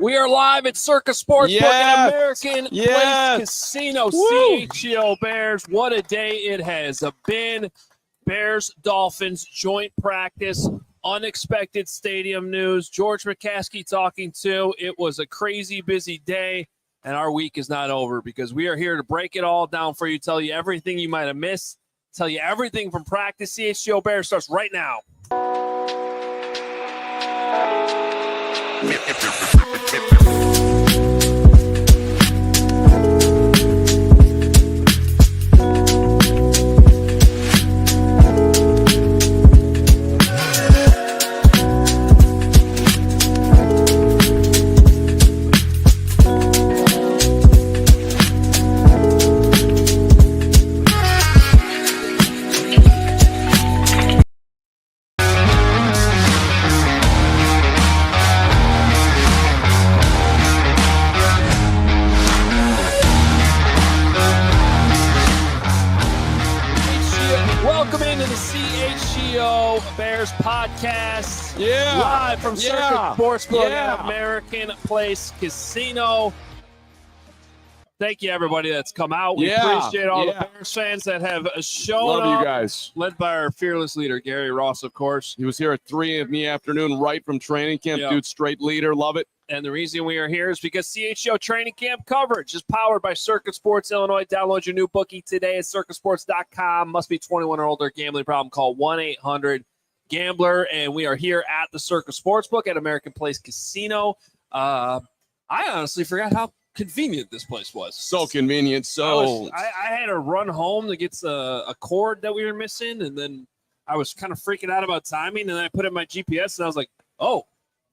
We are live at Circus Sportsbook at American Place Casino. CHGO Bears. What a day it has been. Bears Dolphins joint practice. Unexpected stadium news. George McCaskey talking to. It was a crazy busy day, and our week is not over because we are here to break it all down for you, tell you everything you might have missed, tell you everything from practice. CHGO Bears starts right now. Bears Podcast, live from Circuit Sportsbook at American Place Casino. Thank you, everybody that's come out. We appreciate all the Bears fans that have shown up. Love you guys. Led by our fearless leader, Gary Ross, of course. He was here at 3 in the afternoon, right from training camp. Dude, straight leader. Love it. And the reason we are here is because CHGO training camp coverage is powered by Circuit Sports Illinois. Download your new bookie today at circuitsports.com. Must be 21 or older. Gambling problem, call 1-800-GAMBLER. And we are here at the Circuit Sportsbook at American Place Casino. I honestly forgot how convenient this place was. So convenient. I had to run home to get a cord that we were missing, and then I was kind of freaking out about timing, and then I put in my GPS, and I was like, oh,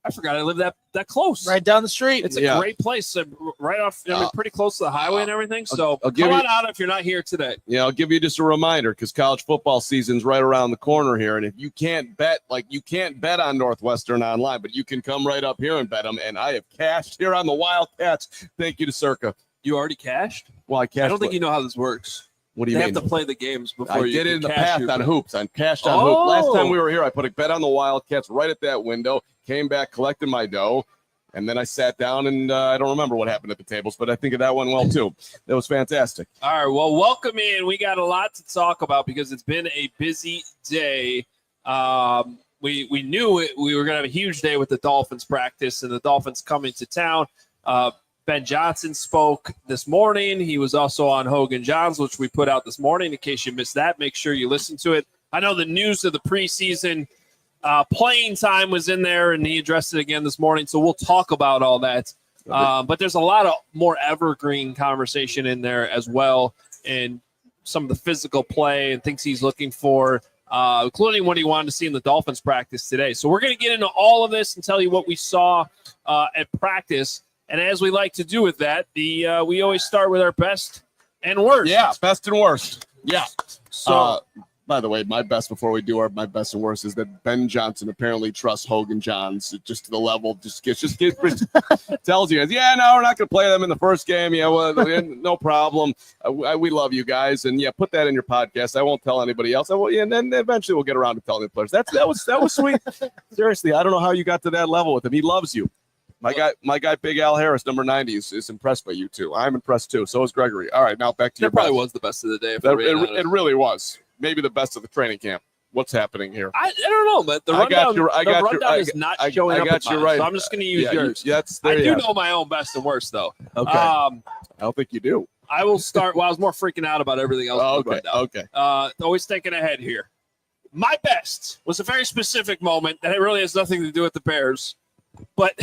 I forgot I live that close. Right down the street. It's a great place, right off, pretty close to the highway and everything. So come on out if you're not here today. Yeah, I'll give you just a reminder because college football season's right around the corner here. And if you can't bet, you can't bet on Northwestern online, but you can come right up here and bet them. And I have cashed here on the Wildcats. Thank you to Circa. You already cashed? Well, I cashed. I don't think you know how this works. What do you mean? They have to play the games before you did it in the past on hoops. I cashed on hoops. Last time we were here, I put a bet on the Wildcats right at that window, came back, collected my dough, and then I sat down, and I don't remember what happened at the tables, but I think that went well, too. That was fantastic. All right, well, welcome in. We got a lot to talk about because it's been a busy day. We knew we were going to have a huge day with the Dolphins practice and the Dolphins coming to town. Ben Johnson spoke this morning. He was also on Hoge and Johns, which we put out this morning. In case you missed that, make sure you listen to it. I know the news of the preseason playing time was in there, and he addressed it again this morning, so we'll talk about all that. But there's a lot of more evergreen conversation in there as well, and some of the physical play and things he's looking for, including what he wanted to see in the Dolphins practice today. So we're going to get into all of this and tell you what we saw at practice. And as we like to do with that, we always start with our best and worst. Yeah, best and worst. Yeah. So, by the way, my best before we do my best and worst is that Ben Johnson apparently trusts Hoge and Johns just to the level just tells you, no, we're not going to play them in the first game. Yeah, well, no problem. We love you guys, and put that in your podcast. I won't tell anybody else. And then eventually we'll get around to telling the players. That was sweet. Seriously, I don't know how you got to that level with him. He loves you. My guy, Big Al Harris, number 90, is impressed by you two. I'm impressed too. So is Gregory. All right, now back to your. That probably was the best of the day. It really was. Maybe the best of the training camp. What's happening here? I don't know, but the rundown is not showing up. So I'm just going to use yours. I do know my own best and worst, though. Okay. I don't think you do. I will start. Well, I was more freaking out about everything else. Okay. Always thinking ahead here. My best was a very specific moment that it really has nothing to do with the Bears, but.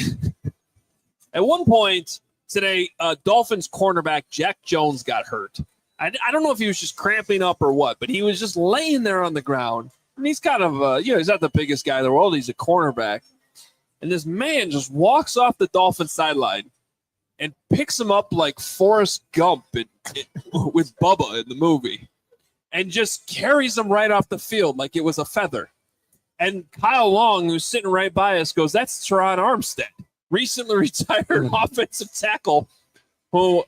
At one point today, Dolphins cornerback Jack Jones got hurt. I don't know if he was just cramping up or what, but he was just laying there on the ground. And he's kind of, he's not the biggest guy in the world. He's a cornerback. And this man just walks off the Dolphins sideline and picks him up like Forrest Gump with Bubba in the movie and just carries him right off the field like it was a feather. And Kyle Long, who's sitting right by us, goes, "That's Teron Armstead, recently retired offensive tackle, who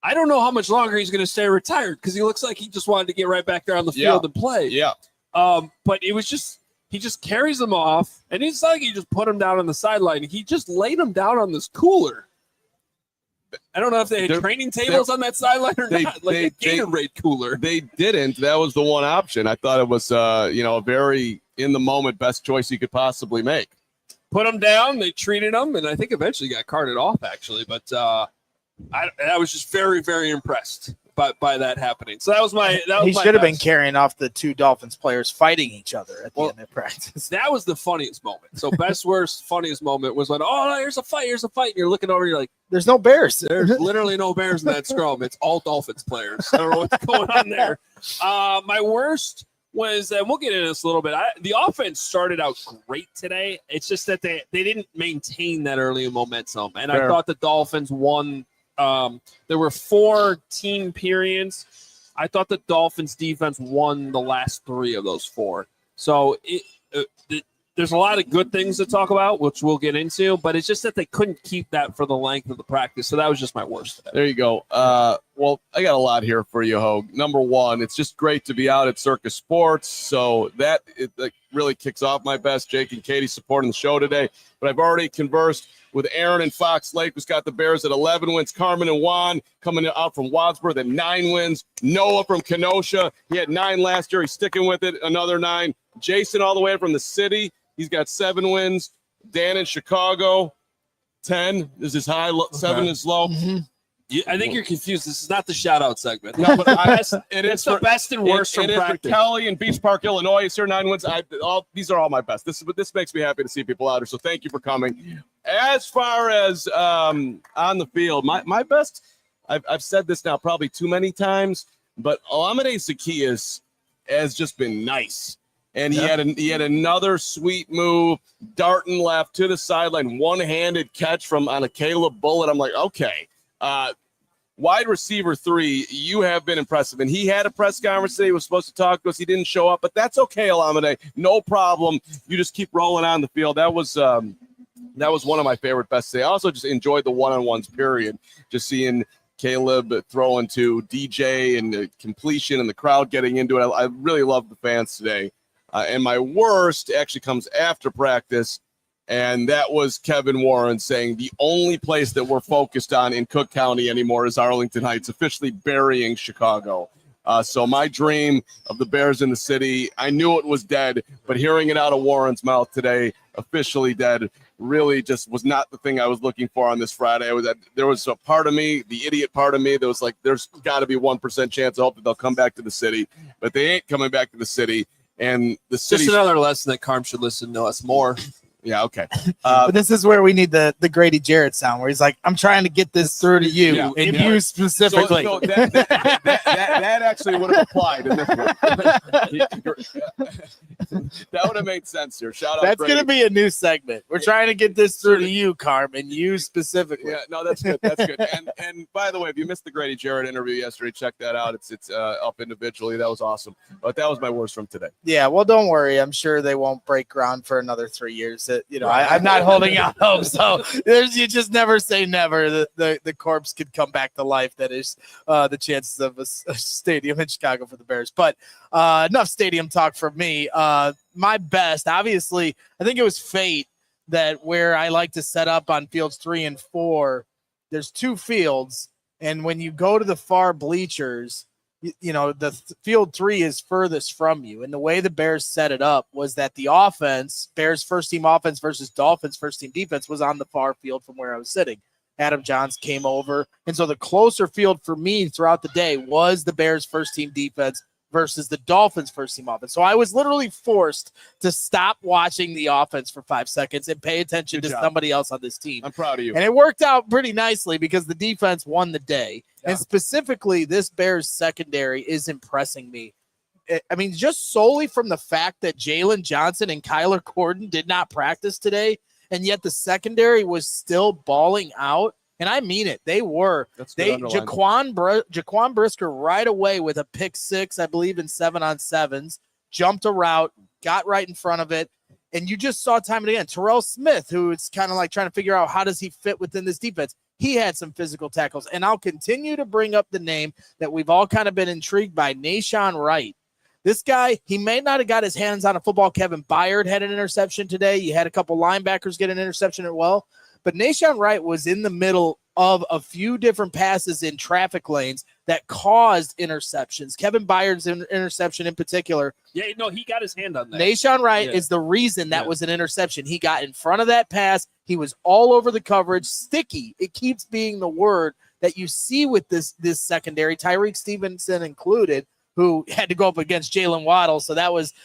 I don't know how much longer he's going to stay retired because he looks like he just wanted to get right back there on the field and play." Yeah. But it was just he just carries them off, and it's not like he just put them down on the sideline. He just laid them down on this cooler. I don't know if they had training tables on that sideline or not, like a Gatorade cooler. They didn't. That was the one option. I thought it was, a very in-the-moment best choice you could possibly make. Put them down. They treated them, and I think eventually got carted off, actually. But I was just very, very impressed by that happening. So that was my He should have been carrying off the two Dolphins players fighting each other at the end of practice. That was the funniest moment. So best, worst, funniest moment was when, here's a fight. And you're looking over, you're like, there's no Bears. There's literally no Bears in that scrum. It's all Dolphins players. I don't know what's going on there. My worst was, and we'll get into this a little bit, the offense started out great today. It's just that they didn't maintain that early momentum. And I thought the Dolphins won. There were 4 team periods. I thought the Dolphins defense won the last 3 of those 4. So there's a lot of good things to talk about, which we'll get into, but it's just that they couldn't keep that for the length of the practice. So that was just my worst. There you go. Well, I got a lot here for you, Hoge. Number one, it's just great to be out at Circus Sports. So that really kicks off my best. Jake and Katie supporting the show today. But I've already conversed with Aaron and Fox Lake, who's got the Bears at 11 wins. Carman and Juan coming out from Wadsworth at 9 wins. Noah from Kenosha, he had 9 last year. He's sticking with it, another 9. Jason all the way from the city, he's got 7 wins. Dan in Chicago, 10 is his high, 7 is low. Mm-hmm. I think you're confused. This is not the shout-out segment. No, but it's the best and worst from practice. For Kelly in Beach Park, Illinois. He's here 9 wins. These are all my best. This makes me happy to see people out here, so thank you for coming. As far as on the field, my best, I've said this now probably too many times, but Olamide Zaccheaus has just been nice. And he had another sweet move, darting left to the sideline, one-handed catch on a Caleb Bullet. I'm like, okay. Wide receiver 3, you have been impressive. And he had a press conference today. He was supposed to talk to us. He didn't show up, but that's okay, Olamide. No problem. You just keep rolling on the field. That was one of my favorite best today. I also just enjoyed the one-on-ones, period. Just seeing Caleb throwing to DJ and the completion and the crowd getting into it. I really loved the fans today. And my worst actually comes after practice. And that was Kevin Warren saying the only place that we're focused on in Cook County anymore is Arlington Heights, officially burying Chicago. So my dream of the Bears in the city, I knew it was dead, but hearing it out of Warren's mouth today, officially dead, really just was not the thing I was looking for on this Friday. There was a part of me, the idiot part of me, that was like, there's got to be 1% chance I hope that they'll come back to the city, but they ain't coming back to the city. And the city. Just another lesson that Carm should listen to us more. Yeah, okay. But this is where we need the Grady Jarrett sound, where he's like, I'm trying to get this through to you, you specifically. So that actually would have applied in this one. That would have made sense here. Shout out. That's going to be a new segment. We're trying to get this through to you, Carmen, you specifically. Yeah, no, that's good. That's good. And by the way, if you missed the Grady Jarrett interview yesterday, check that out. It's up individually. That was awesome. But that was my worst from today. Yeah, well, don't worry. I'm sure they won't break ground for another 3 years. I'm not holding out hope. So you just never say never. The corpse could come back to life. That is the chances of a stadium in Chicago for the Bears. But enough stadium talk from me. My best, obviously, I think it was fate that where I like to set up on fields 3 and 4, there's 2 fields. And when you go to the far bleachers, the field 3 is furthest from you. And the way the Bears set it up was that the offense, Bears first team offense versus Dolphins first team defense, was on the far field from where I was sitting. Adam Johns came over. And so the closer field for me throughout the day was the Bears first team defense versus the Dolphins first team offense. So I was literally forced to stop watching the offense for 5 seconds and pay attention to somebody else on this team. I'm proud of you. And it worked out pretty nicely because the defense won the day. Yeah. And specifically, this Bears secondary is impressing me. I mean, just solely from the fact that Jaylon Johnson and Kyler Gordon did not practice today, and yet the secondary was still balling out. And I mean it. They were. Jaquan Brisker right away with a pick 6, I believe, in 7-on-7s, jumped a route, got right in front of it. And you just saw time and again. Terrell Smith, who is kind of like trying to figure out how does he fit within this defense. He had some physical tackles. And I'll continue to bring up the name that we've all kind of been intrigued by, Nahshon Wright. This guy, he may not have got his hands on a football. Kevin Byard had an interception today. You had a couple linebackers get an interception as well. But Nahshon Wright was in the middle of a few different passes in traffic lanes that caused interceptions. Kevin Byard's interception in particular. Yeah, no, he got his hand on that. Nahshon Wright is the reason that was an interception. He got in front of that pass. He was all over the coverage. Sticky. It keeps being the word that you see with this secondary, Tyreek Stevenson included, who had to go up against Jaylen Waddle. So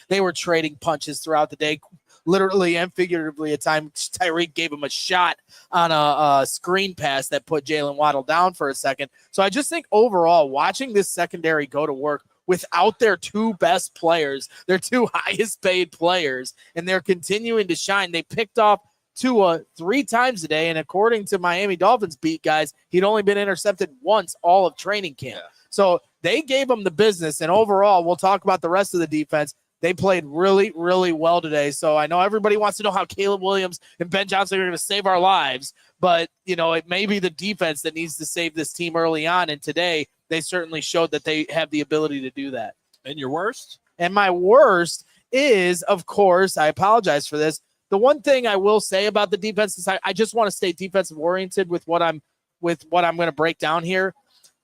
they were trading punches throughout the day, literally and figuratively. At times, Tyreek gave him a shot on a screen pass that put Jaylen Waddle down for a second. So I just think overall, watching this secondary go to work without their two best players, their two highest paid players, and they're continuing to shine. They picked off Tua 3 times a day, and according to Miami Dolphins beat guys, he'd only been intercepted once all of training camp. Yeah. So they gave him the business, and overall, we'll talk about the rest of the defense. They played really, really well today. So I know everybody wants to know how Caleb Williams and Ben Johnson are going to save our lives, but, it may be the defense that needs to save this team early on, and today they certainly showed that they have the ability to do that. And your worst? And my worst is, of course, I apologize for this, the one thing I will say about the defense is I just want to stay defensive oriented with what I'm going to break down here.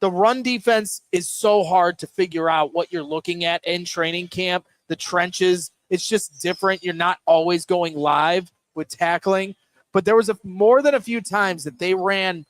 The run defense is so hard to figure out what you're looking at in training camp. The trenches, it's just different. You're not always going live with tackling, but there was more than a few times that they ran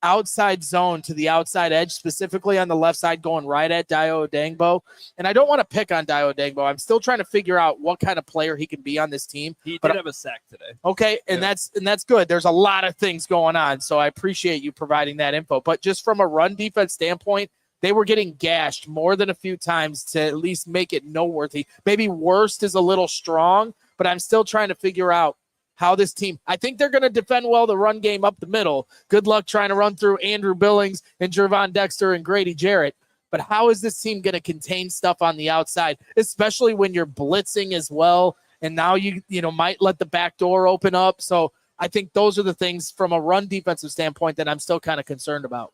outside zone to the outside edge, specifically on the left side, going right at Dayo Odeyingbo. And I don't want to pick on Dayo Odeyingbo. I'm still trying to figure out what kind of player he can be on this team. He did have a sack today. Okay, and that's good. There's a lot of things going on, so I appreciate you providing that info. But just from a run defense standpoint, they were getting gashed more than a few times to at least make it noteworthy. Maybe worst is a little strong, but I'm still trying to figure out how this team, I think they're going to defend well the run game up the middle. Good luck trying to run through Andrew Billings and Jervon Dexter and Grady Jarrett. But how is this team going to contain stuff on the outside, especially when you're blitzing as well? And now you might let the back door open up. So I think those are the things from a run defensive standpoint that I'm still kind of concerned about.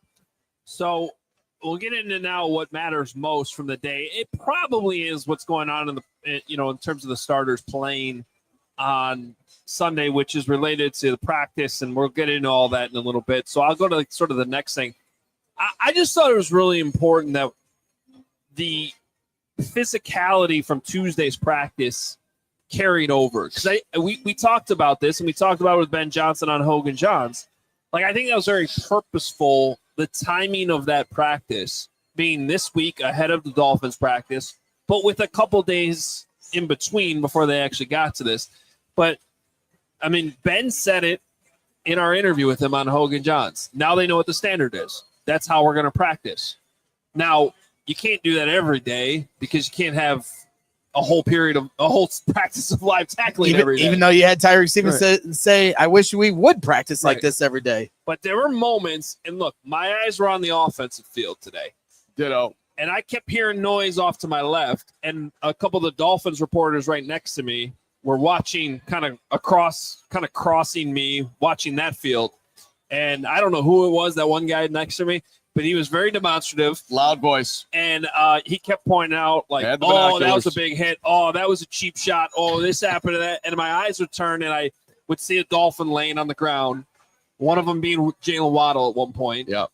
So we'll get into now what matters most from the day. It probably is what's going on in terms of the starters playing on Sunday, which is related to the practice, and we'll get into all that in a little bit. So I'll go to sort of the next thing. I just thought it was really important that the physicality from Tuesday's practice carried over, because we talked about this, and we talked about it with Ben Johnson on Hoge and Johns. I think that was very purposeful, the timing of that practice being this week ahead of the Dolphins practice, but with a couple days in between before they actually got to this. But Ben said it in our interview with him on Hoge and Johns. Now they know what the standard is. That's how we're going to practice. Now, you can't do that every day because you can't have a whole practice of live tackling every day. Even though you had Tyreek Stevenson say, I wish we would practice like this every day. But there were moments, and look, my eyes were on the offensive field today. Ditto. And I kept hearing noise off to my left, and a couple of the Dolphins reporters right next to me were watching kind of crossing me, watching that field. And I don't know who it was, that one guy next to me, but he was very demonstrative. Loud voice. And he kept pointing out, that was a big hit. Oh, that was a cheap shot. Oh, this happened to that. And my eyes would turn, and I would see a Dolphin laying on the ground, one of them being Jaylen Waddle at one point. Yeah.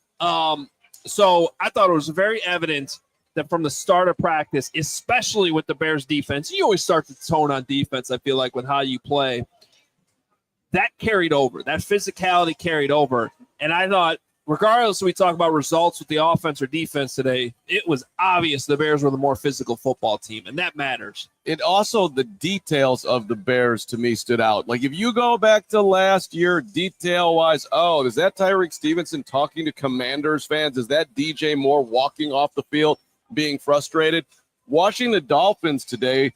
So I thought it was very evident that from the start of practice, especially with the Bears defense, you always start to tone on defense, I feel like, with how you play. That carried over. That physicality carried over. And I thought, regardless if we talk about results with the offense or defense today, it was obvious the Bears were the more physical football team, and that matters. It also, the details of the Bears to me stood out. If you go back to last year, detail-wise, is that Tyreek Stevenson talking to Commanders fans? Is that DJ Moore walking off the field being frustrated? Watching the Dolphins today,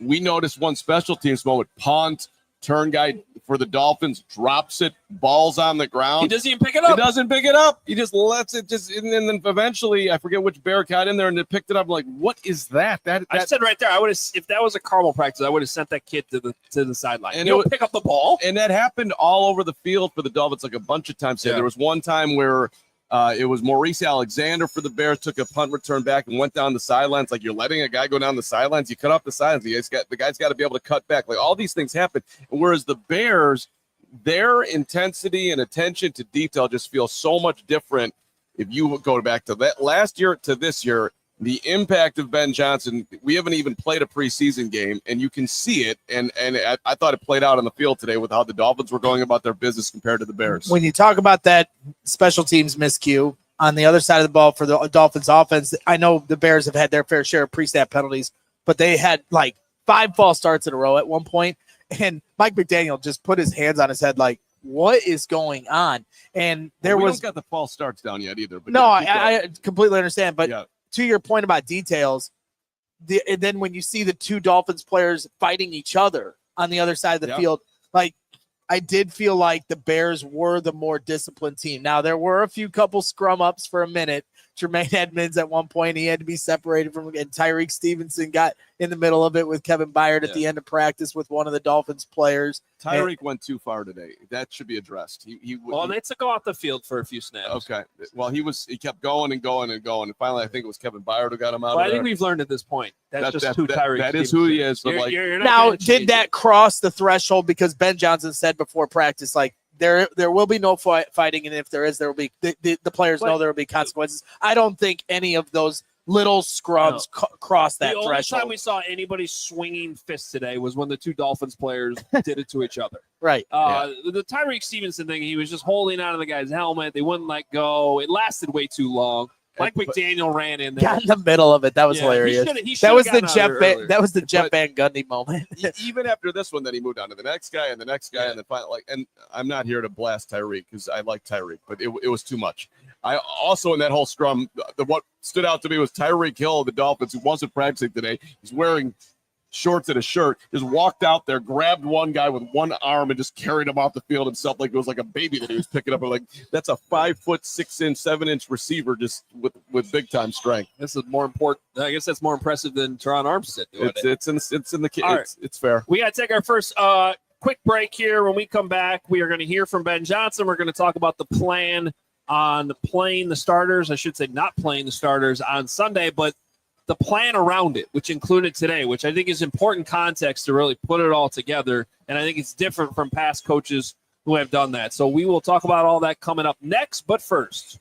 we noticed one special teams moment, punt, turn guy for the Dolphins, drops it, ball's on the ground. He doesn't even pick it up. He doesn't pick it up. He just lets it and then eventually, I forget which Bear got in there and they picked it up. What is that? I said right there, I would have, if that was a Carmel practice, I would have sent that kid to the sideline. And he'll pick up the ball. And that happened all over the field for the Dolphins a bunch of times. Yeah. There was one time where It was Maurice Alexander for the Bears, took a punt return back and went down the sidelines. Like, you're letting a guy go down the sidelines. You cut off the sidelines. The guy's got to be able to cut back. Like, all these things happen. Whereas the Bears, their intensity and attention to detail just feels so much different. If you go back to that last year to this year, the impact of Ben Johnson, we haven't even played a preseason game, and you can see it. And I thought it played out on the field today with how the Dolphins were going about their business compared to the Bears. When you talk about that special teams miscue on the other side of the ball for the Dolphins offense, I know the Bears have had their fair share of pre-snap penalties, but they had like 5 false starts in a row at one point, and Mike McDaniel just put his hands on his head like, what is going on? And we don't got the false starts down yet either. But no, I completely understand. But yeah. To your point about details, and then when you see the 2 Dolphins players fighting each other on the other side of the field, like, I did feel like the Bears were the more disciplined team. Now, there were a couple scrum ups for a minute. Tremaine Edmunds at one point, he had to be separated from, and Tyreek Stevenson got in the middle of it with Kevin Byard at the end of practice with one of the Dolphins players. Tyreek went too far today. That should be addressed. They took him off the field for a few snaps. Okay. Well, he kept going and going and going. And finally, I think it was Kevin Byard who got him out. Well, I think we've learned at this point. That's who Tyreek That is who he is. But now, did that cross the threshold? Because Ben Johnson said before practice, like, there will be no fighting, and if there is, there will be the players know there will be consequences. I don't think any of those little scrubs cross that threshold. The only time we saw anybody swinging fists today was when the 2 Dolphins players did it to each other. Right. The Tyreek Stevenson thing, he was just holding on to the guy's helmet. They wouldn't let go. It lasted way too long. Mike McDaniel ran in there. Got in the middle of it. That was hilarious. That was the Jeff Van Gundy moment. Even after this one, then he moved on to the next guy and the next guy, and then finally, and I'm not here to blast Tyreek because I like Tyreek, but it was too much. I also, in that whole scrum, what stood out to me was Tyreek Hill of the Dolphins, who wasn't practicing today. He's wearing shorts and a shirt, just walked out there, grabbed one guy with one arm and just carried him off the field himself like it was like a baby that he was picking up. Like, that's a 5 foot 6 inch, 7 inch receiver just with big time strength. This is more important. I guess that's more impressive than Teron Armstead doing it. It's in the case. It's fair. We got to take our first quick break here. When we come back, we are going to hear from Ben Johnson. We're going to talk about the plan on playing the starters. I should say not playing the starters on Sunday, but the plan around it, which included today, which I think is important context to really put it all together. And I think it's different from past coaches who have done that. So we will talk about all that coming up next. But first,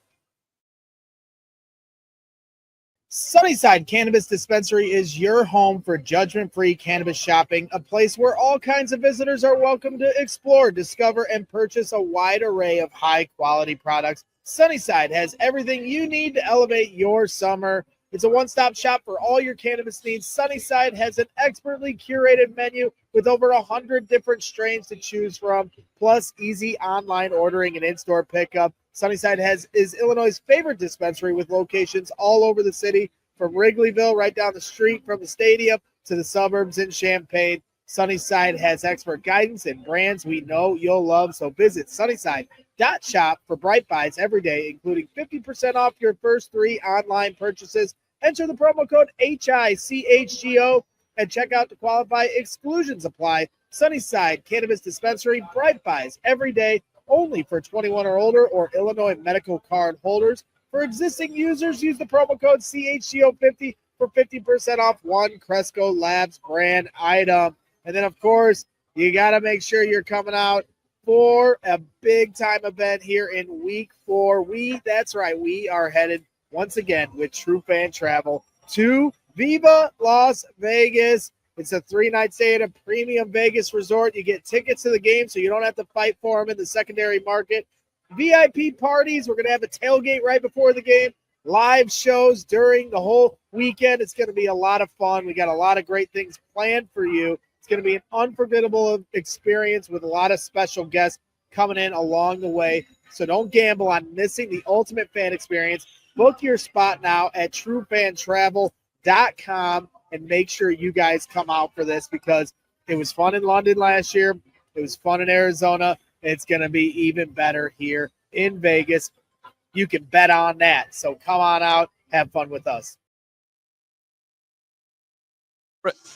Sunnyside Cannabis Dispensary is your home for judgment-free cannabis shopping, a place where all kinds of visitors are welcome to explore, discover, and purchase a wide array of high-quality products. Sunnyside has everything you need to elevate your summer. It's a one-stop shop for all your cannabis needs. Sunnyside has an expertly curated menu with over 100 different strains to choose from, plus easy online ordering and in-store pickup. Sunnyside is Illinois' favorite dispensary with locations all over the city, from Wrigleyville right down the street from the stadium to the suburbs in Champaign. Sunnyside has expert guidance and brands we know you'll love, so visit Sunnyside.shop for bright buys every day, including 50% off your first 3 online purchases. Enter the promo code HICHGO and check out to qualify. Exclusions apply. Sunnyside Cannabis Dispensary, bright buys every day, only for 21 or older or Illinois medical card holders. For existing users, use the promo code CHGO50 for 50% off one Cresco Labs brand item. And then, of course, you got to make sure you're coming out for a big-time event here in Week 4. That's right, we are headed once again with True Fan Travel to Viva Las Vegas. It's a 3-night stay at a premium Vegas resort. You get tickets to the game so you don't have to fight for them in the secondary market. VIP parties. We're going to have a tailgate right before the game. Live shows during the whole weekend. It's going to be a lot of fun. We got a lot of great things planned for you. It's going to be an unforgettable experience with a lot of special guests coming in along the way. So don't gamble on missing the ultimate fan experience. Book your spot now at truefantravel.com and make sure you guys come out for this because it was fun in London last year. It was fun in Arizona. It's going to be even better here in Vegas. You can bet on that. So come on out. Have fun with us.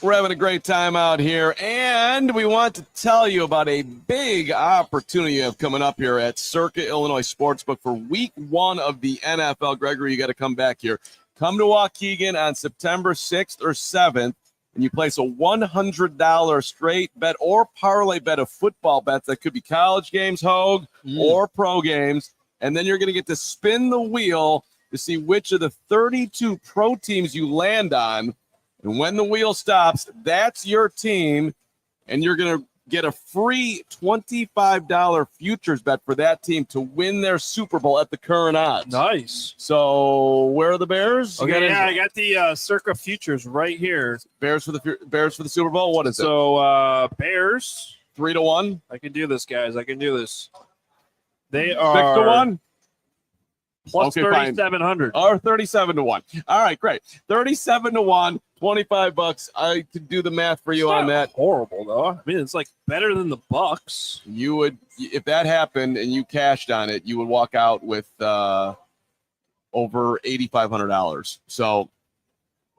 We're having a great time out here, and we want to tell you about a big opportunity you have coming up here at Circa Illinois Sportsbook for week 1 of the NFL. Gregory, you got to come back here. Come to Waukegan on September 6th or 7th, and you place a $100 straight bet or parlay bet of football bets. That could be college games, Hogue, or pro games, and then you're going to get to spin the wheel to see which of the 32 pro teams you land on. And when the wheel stops, that's your team, and you're going to get a free $25 futures bet for that team to win their Super Bowl at the current odds. Nice. So where are the Bears? Okay, I got the Circa futures right here. Bears for the Super Bowl. What is it? So Bears 3-1. I can do this, guys. I can do this. They are 6-1. Plus 3,700. Or 37-1. All right, great. 37-1, $25. I could do the math for you on that. Horrible though. I mean, it's like better than the Bucks. You would, if that happened and you cashed on it, you would walk out with over $8,500. So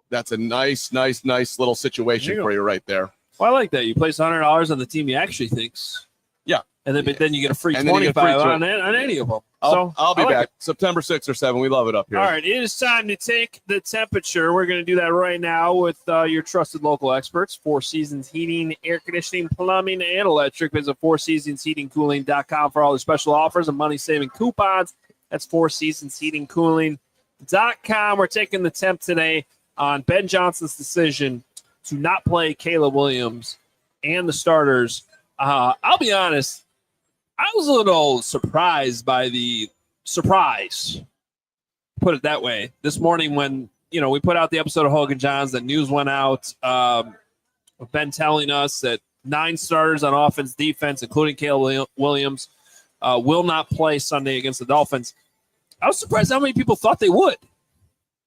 that's a nice little situation for you right there. Well, I like that. You place $100 on the team you actually think's. Yeah. And then, but then you get a free And then you 25 get free on any of them. I'll be I like back it. September 6th or 7th. We love it up here. All right, it is time to take the temperature. We're going to do that right now with your trusted local experts, Four Seasons Heating, Air Conditioning, Plumbing, and Electric. Visit fourseasonsheatingcooling.com for all the special offers and money-saving coupons. That's fourseasonsheatingcooling.com. We're taking the temp today on Ben Johnson's decision to not play Caleb Williams and the starters. I'll be honest, I was a little surprised by the surprise, put it that way, this morning when, we put out the episode of Hogan Johns, that news went out, Ben telling us that 9 starters on offense, defense, including Caleb Williams, will not play Sunday against the Dolphins. I was surprised how many people thought they would.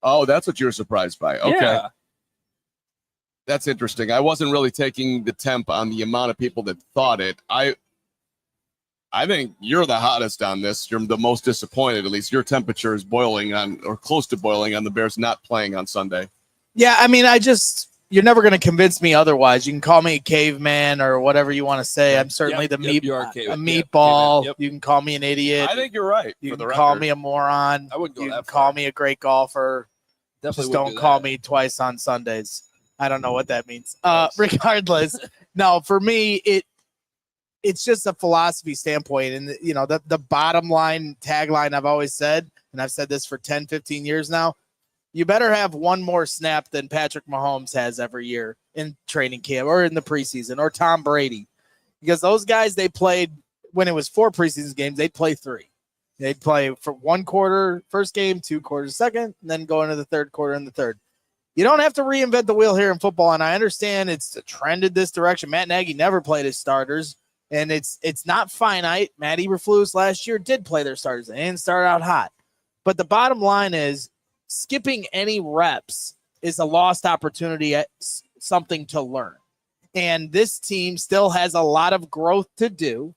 Oh, that's what you're surprised by. Okay. Yeah. That's interesting. I wasn't really taking the temp on the amount of people that thought it. I think you're the hottest on this. You're the most disappointed. At least your temperature is boiling on, or close to boiling, on the Bears not playing on Sunday. Yeah, I mean, you're never going to convince me otherwise. You can call me a caveman or whatever you want to say. I'm certainly a meatball. Yep. You can call me an idiot. I think you're right. You can call me a moron. I wouldn't go You that can far. call me a great golfer. Definitely Just wouldn't don't call that. me twice on Sundays. I don't know what that means. Regardless, no, for me, it's just a philosophy standpoint. And, the bottom line tagline I've always said, and I've said this for 10, 15 years now, you better have one more snap than Patrick Mahomes has every year in training camp or in the preseason, or Tom Brady. Because those guys, they played, when it was 4 preseason games, they'd play 3. They'd play for 1 quarter first game, 2 quarters second, and then go into the 3rd quarter in the 3rd. You don't have to reinvent the wheel here in football, and I understand it's trended this direction. Matt Nagy never played his starters, and it's not finite. Matt Eberflus last year did play their starters. They didn't start out hot. But the bottom line is skipping any reps is a lost opportunity at something to learn. And this team still has a lot of growth to do,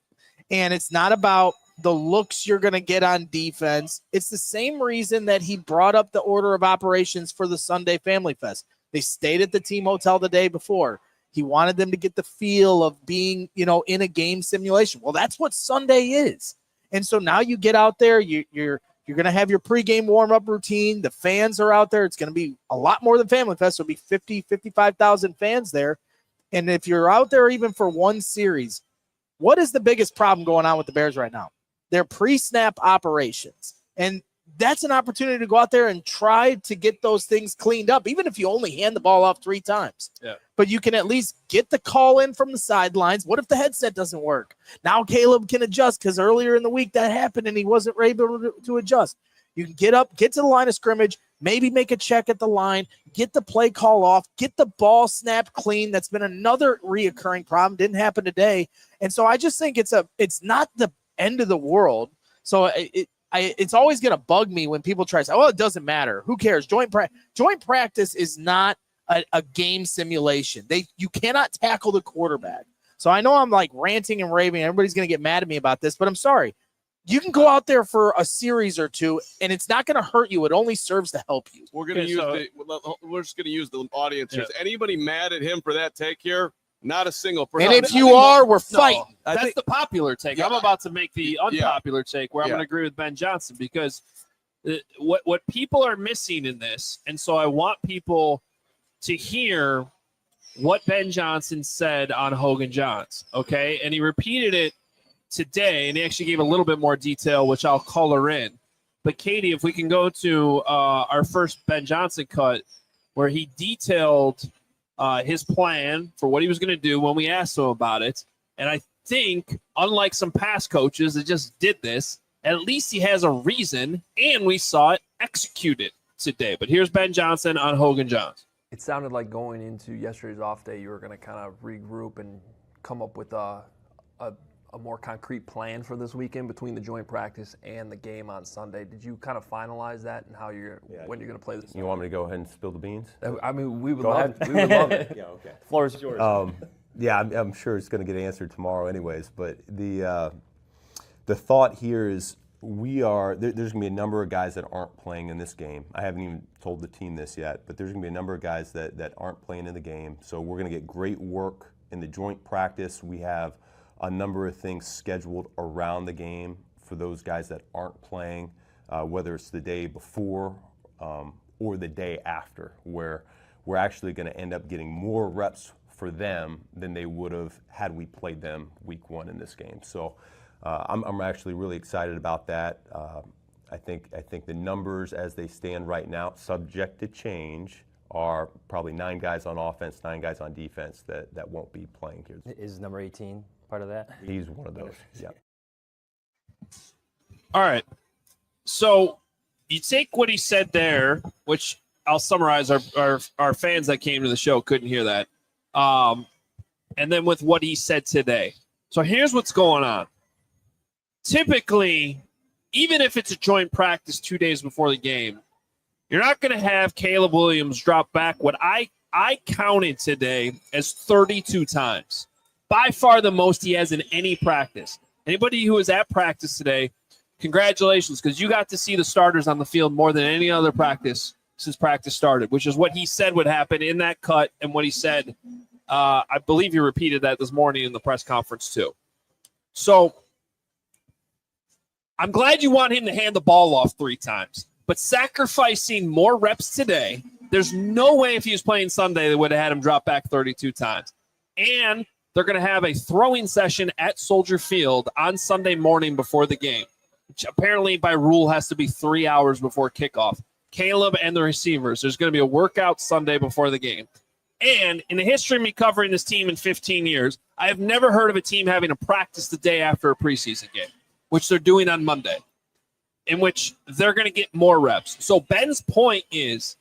and it's not about the looks you're going to get on defense. It's the same reason that he brought up the order of operations for the Sunday Family Fest. They stayed at the team hotel the day before. He wanted them to get the feel of being, in a game simulation. Well, that's what Sunday is. And so now you get out there, you're going to have your pregame warm-up routine. The fans are out there. It's going to be a lot more than Family Fest. There'll be 55,000 fans there. And if you're out there even for one series, what is the biggest problem going on with the Bears right now? Their pre-snap operations. And that's an opportunity to go out there and try to get those things cleaned up, even if you only hand the ball off 3 times. Yeah. But you can at least get the call in from the sidelines. What if the headset doesn't work? Now Caleb can adjust, because earlier in the week that happened and he wasn't able to adjust. You can get up, get to the line of scrimmage, maybe make a check at the line, get the play call off, get the ball snap clean. That's been another reoccurring problem. Didn't happen today. And so I just think it's not the end of the world. So it's always going to bug me when people try to say, oh, it doesn't matter. Who cares? Joint practice is not a game simulation. You cannot tackle the quarterback. So I know I'm like ranting and raving. Everybody's going to get mad at me about this, but I'm sorry. you can go out there for a series or two, and it's not going to hurt you. It only serves to help you. We're going to we're just going to use the audience here. Is anybody mad at him for that take here? Not a single person. And if you are, we're fighting. That's the popular take. I'm about to make the unpopular take where I'm going to agree with Ben Johnson because what people are missing in this, and so I want people to hear what Ben Johnson said on Hogan Johns, okay? And he repeated it today, and he actually gave a little bit more detail, which I'll color in. But, Katie, if we can go to our first Ben Johnson cut where he detailed his plan for what he was going to do when we asked him about it. And I think, unlike some past coaches that just did this, at least he has a reason, and we saw it executed today. But here's Ben Johnson on Hogan Johns. It sounded like going into yesterday's off day, you were going to kind of regroup and come up with a more concrete plan for this weekend between the joint practice and the game on Sunday. Did you kind of finalize that and how when you're going to play this? You want me to go ahead and spill the beans? I mean, we would love it. Yeah, okay. Floor is yours. Yeah, I'm sure it's going to get answered tomorrow anyways, but the thought here is there's going to be a number of guys that aren't playing in this game. I haven't even told the team this yet, but there's going to be a number of guys that aren't playing in the game. So we're going to get great work in the joint practice. We have a number of things scheduled around the game for those guys that aren't playing, whether it's the day before or the day after, where we're actually going to end up getting more reps for them than they would have had we played them week one in this game. So I'm actually really excited about that. I think the numbers as they stand right now, subject to change, are probably 9 guys on offense, 9 guys on defense that won't be playing here. Is number 18 part of that? He's one of those, yeah. All right. So you take what he said there, which I'll summarize. Our fans that came to the show couldn't hear that. And then with what he said today. So here's what's going on. Typically, even if it's a joint practice 2 days before the game, you're not going to have Caleb Williams drop back what I counted today as 32 times. By far the most he has in any practice. Anybody who was at practice today, congratulations, because you got to see the starters on the field more than any other practice since practice started, which is what he said would happen in that cut and what he said. I believe he repeated that this morning in the press conference too. So I'm glad you want him to hand the ball off 3 times, but sacrificing more reps today, there's no way if he was playing Sunday they would have had him drop back 32 times. And they're going to have a throwing session at Soldier Field on Sunday morning before the game, which apparently by rule has to be 3 hours before kickoff. Caleb and the receivers, there's going to be a workout Sunday before the game. And in the history of me covering this team in 15 years, I have never heard of a team having a practice the day after a preseason game, which they're doing on Monday, in which they're going to get more reps. So Ben's point is,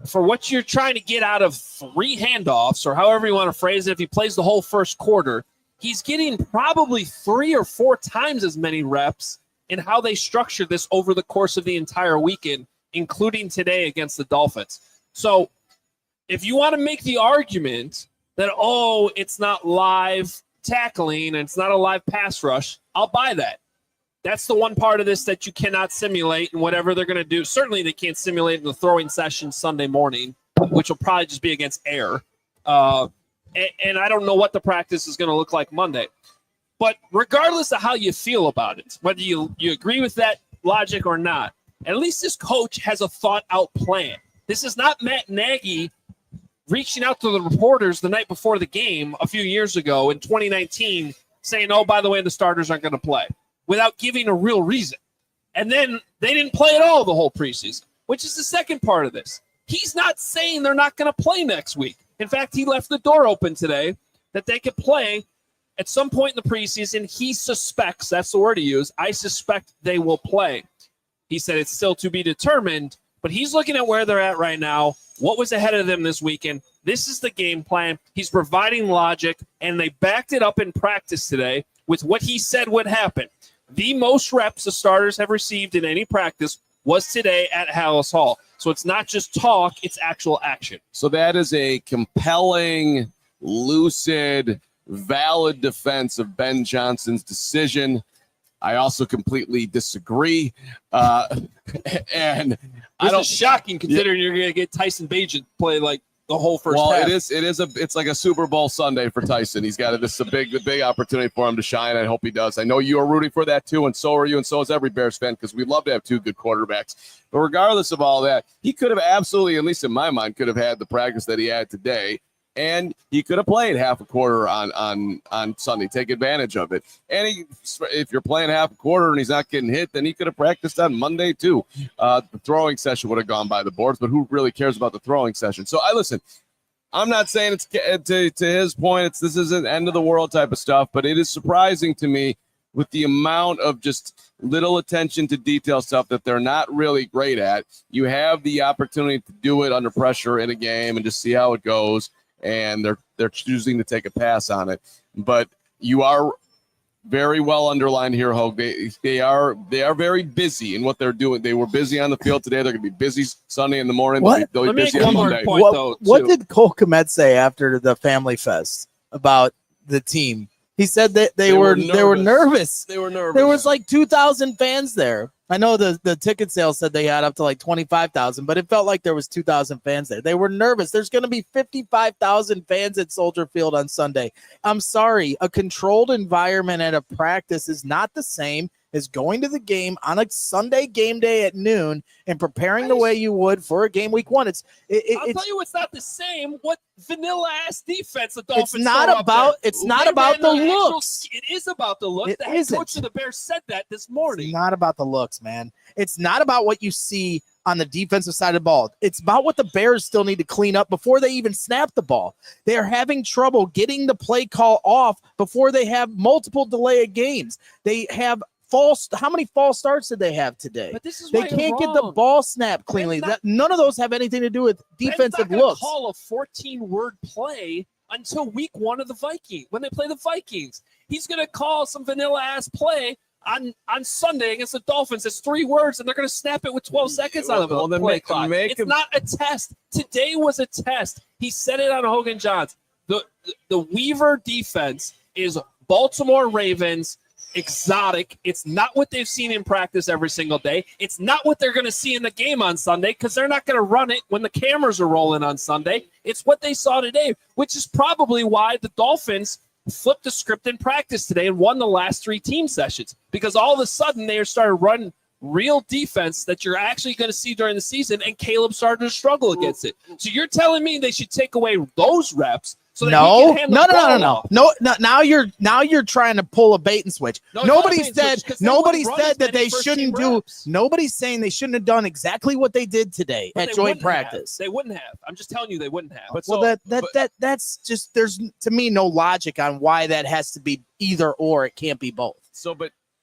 for what you're trying to get out of 3 handoffs, or however you want to phrase it, if he plays the whole first quarter, he's getting probably 3 or 4 times as many reps in how they structure this over the course of the entire weekend, including today against the Dolphins. So if you want to make the argument that, it's not live tackling and it's not a live pass rush, I'll buy that. That's the one part of this that you cannot simulate, and whatever they're going to do. Certainly they can't simulate in the throwing session Sunday morning, which will probably just be against air. And I don't know what the practice is going to look like Monday. But regardless of how you feel about it, whether you agree with that logic or not, at least this coach has a thought-out plan. This is not Matt Nagy reaching out to the reporters the night before the game a few years ago in 2019 saying, by the way, the starters aren't going to play, without giving a real reason. And then they didn't play at all the whole preseason, which is the second part of this. He's not saying they're not going to play next week. In fact, he left the door open today that they could play at some point in the preseason. He suspects, that's the word he used, I suspect they will play. He said it's still to be determined, but he's looking at where they're at right now, what was ahead of them this weekend. This is the game plan. He's providing logic, and they backed it up in practice today with what he said would happen. The most reps the starters have received in any practice was today at Halas Hall. So it's not just talk, it's actual action. So that is a compelling, lucid, valid defense of Ben Johnson's decision I also completely disagree. And This is shocking considering you're going to get Tyson Bagent play like the whole first half. It's like a Super Bowl Sunday for Tyson. He's got this a big opportunity for him to shine. I hope he does. I know you are rooting for that too, and so are you, and so is every Bears fan, because we'd love to have two good quarterbacks. But regardless of all that, he could have absolutely, at least in my mind, could have had the practice that he had today. And he could have played half a quarter on Sunday. Take advantage of it. And if you're playing half a quarter and he's not getting hit, then he could have practiced on Monday too. The throwing session would have gone by the boards, but who really cares about the throwing session? So listen. I'm not saying it's to his point. This isn't end of the world type of stuff, but it is surprising to me with the amount of just little attention to detail stuff that they're not really great at. You have the opportunity to do it under pressure in a game and just see how it goes. And they're choosing to take a pass on it. But you are very well underlined here, Hoge. They are very busy in what they're doing. They were busy on the field today. They're going to be busy Sunday in the morning. They'll be busy on Monday. What did Cole Kmet say after the Family Fest about the team? He said that they were nervous. They were nervous. There was like 2,000 fans there. I know the ticket sales said they had up to like 25,000, but it felt like there was 2,000 fans there. They were nervous. There's going to be 55,000 fans at Soldier Field on Sunday. I'm sorry. A controlled environment at a practice is not the same as going to the game on a Sunday game day at noon and preparing the way you would for a game week one. I'll tell you what's not the same. What vanilla ass defense the Dolphins. It's not about the looks. It is about the looks. The head coach of the Bears said that this morning. It's not about the looks, man. It's not about what you see on the defensive side of the ball. It's about what the Bears still need to clean up before they even snap the ball. They're having trouble getting the play call off before they have multiple delay of games. They have how many false starts did they have today? But this is they can't get the ball snapped cleanly. None of those have anything to do with defensive looks. Call a 14-word play until week one of the Vikings when they play the Vikings. He's going to call some vanilla ass play on Sunday against the Dolphins. It's 3 words, and they're going to snap it with 12 seconds on the play clock. It's not a test. Today was a test. He said it on Hogan Johns. The Weaver defense is Baltimore Ravens exotic. It's not what they've seen in practice every single day. It's not what they're going to see in the game on Sunday because they're not going to run it when the cameras are rolling on Sunday. It's what they saw today, which is probably why the Dolphins flipped the script in practice today and won the last 3 team sessions, because all of a sudden they started running real defense that you're actually going to see during the season, and Caleb started to struggle against it. So you're telling me they should take away those reps? So No. Now you're trying to pull a bait and switch. Nobody said that they shouldn't do. Nobody's saying they shouldn't have done exactly what they did today at joint practice. They wouldn't have. I'm just telling you they wouldn't have. That's just, there's to me no logic on why that has to be either or. It can't be both.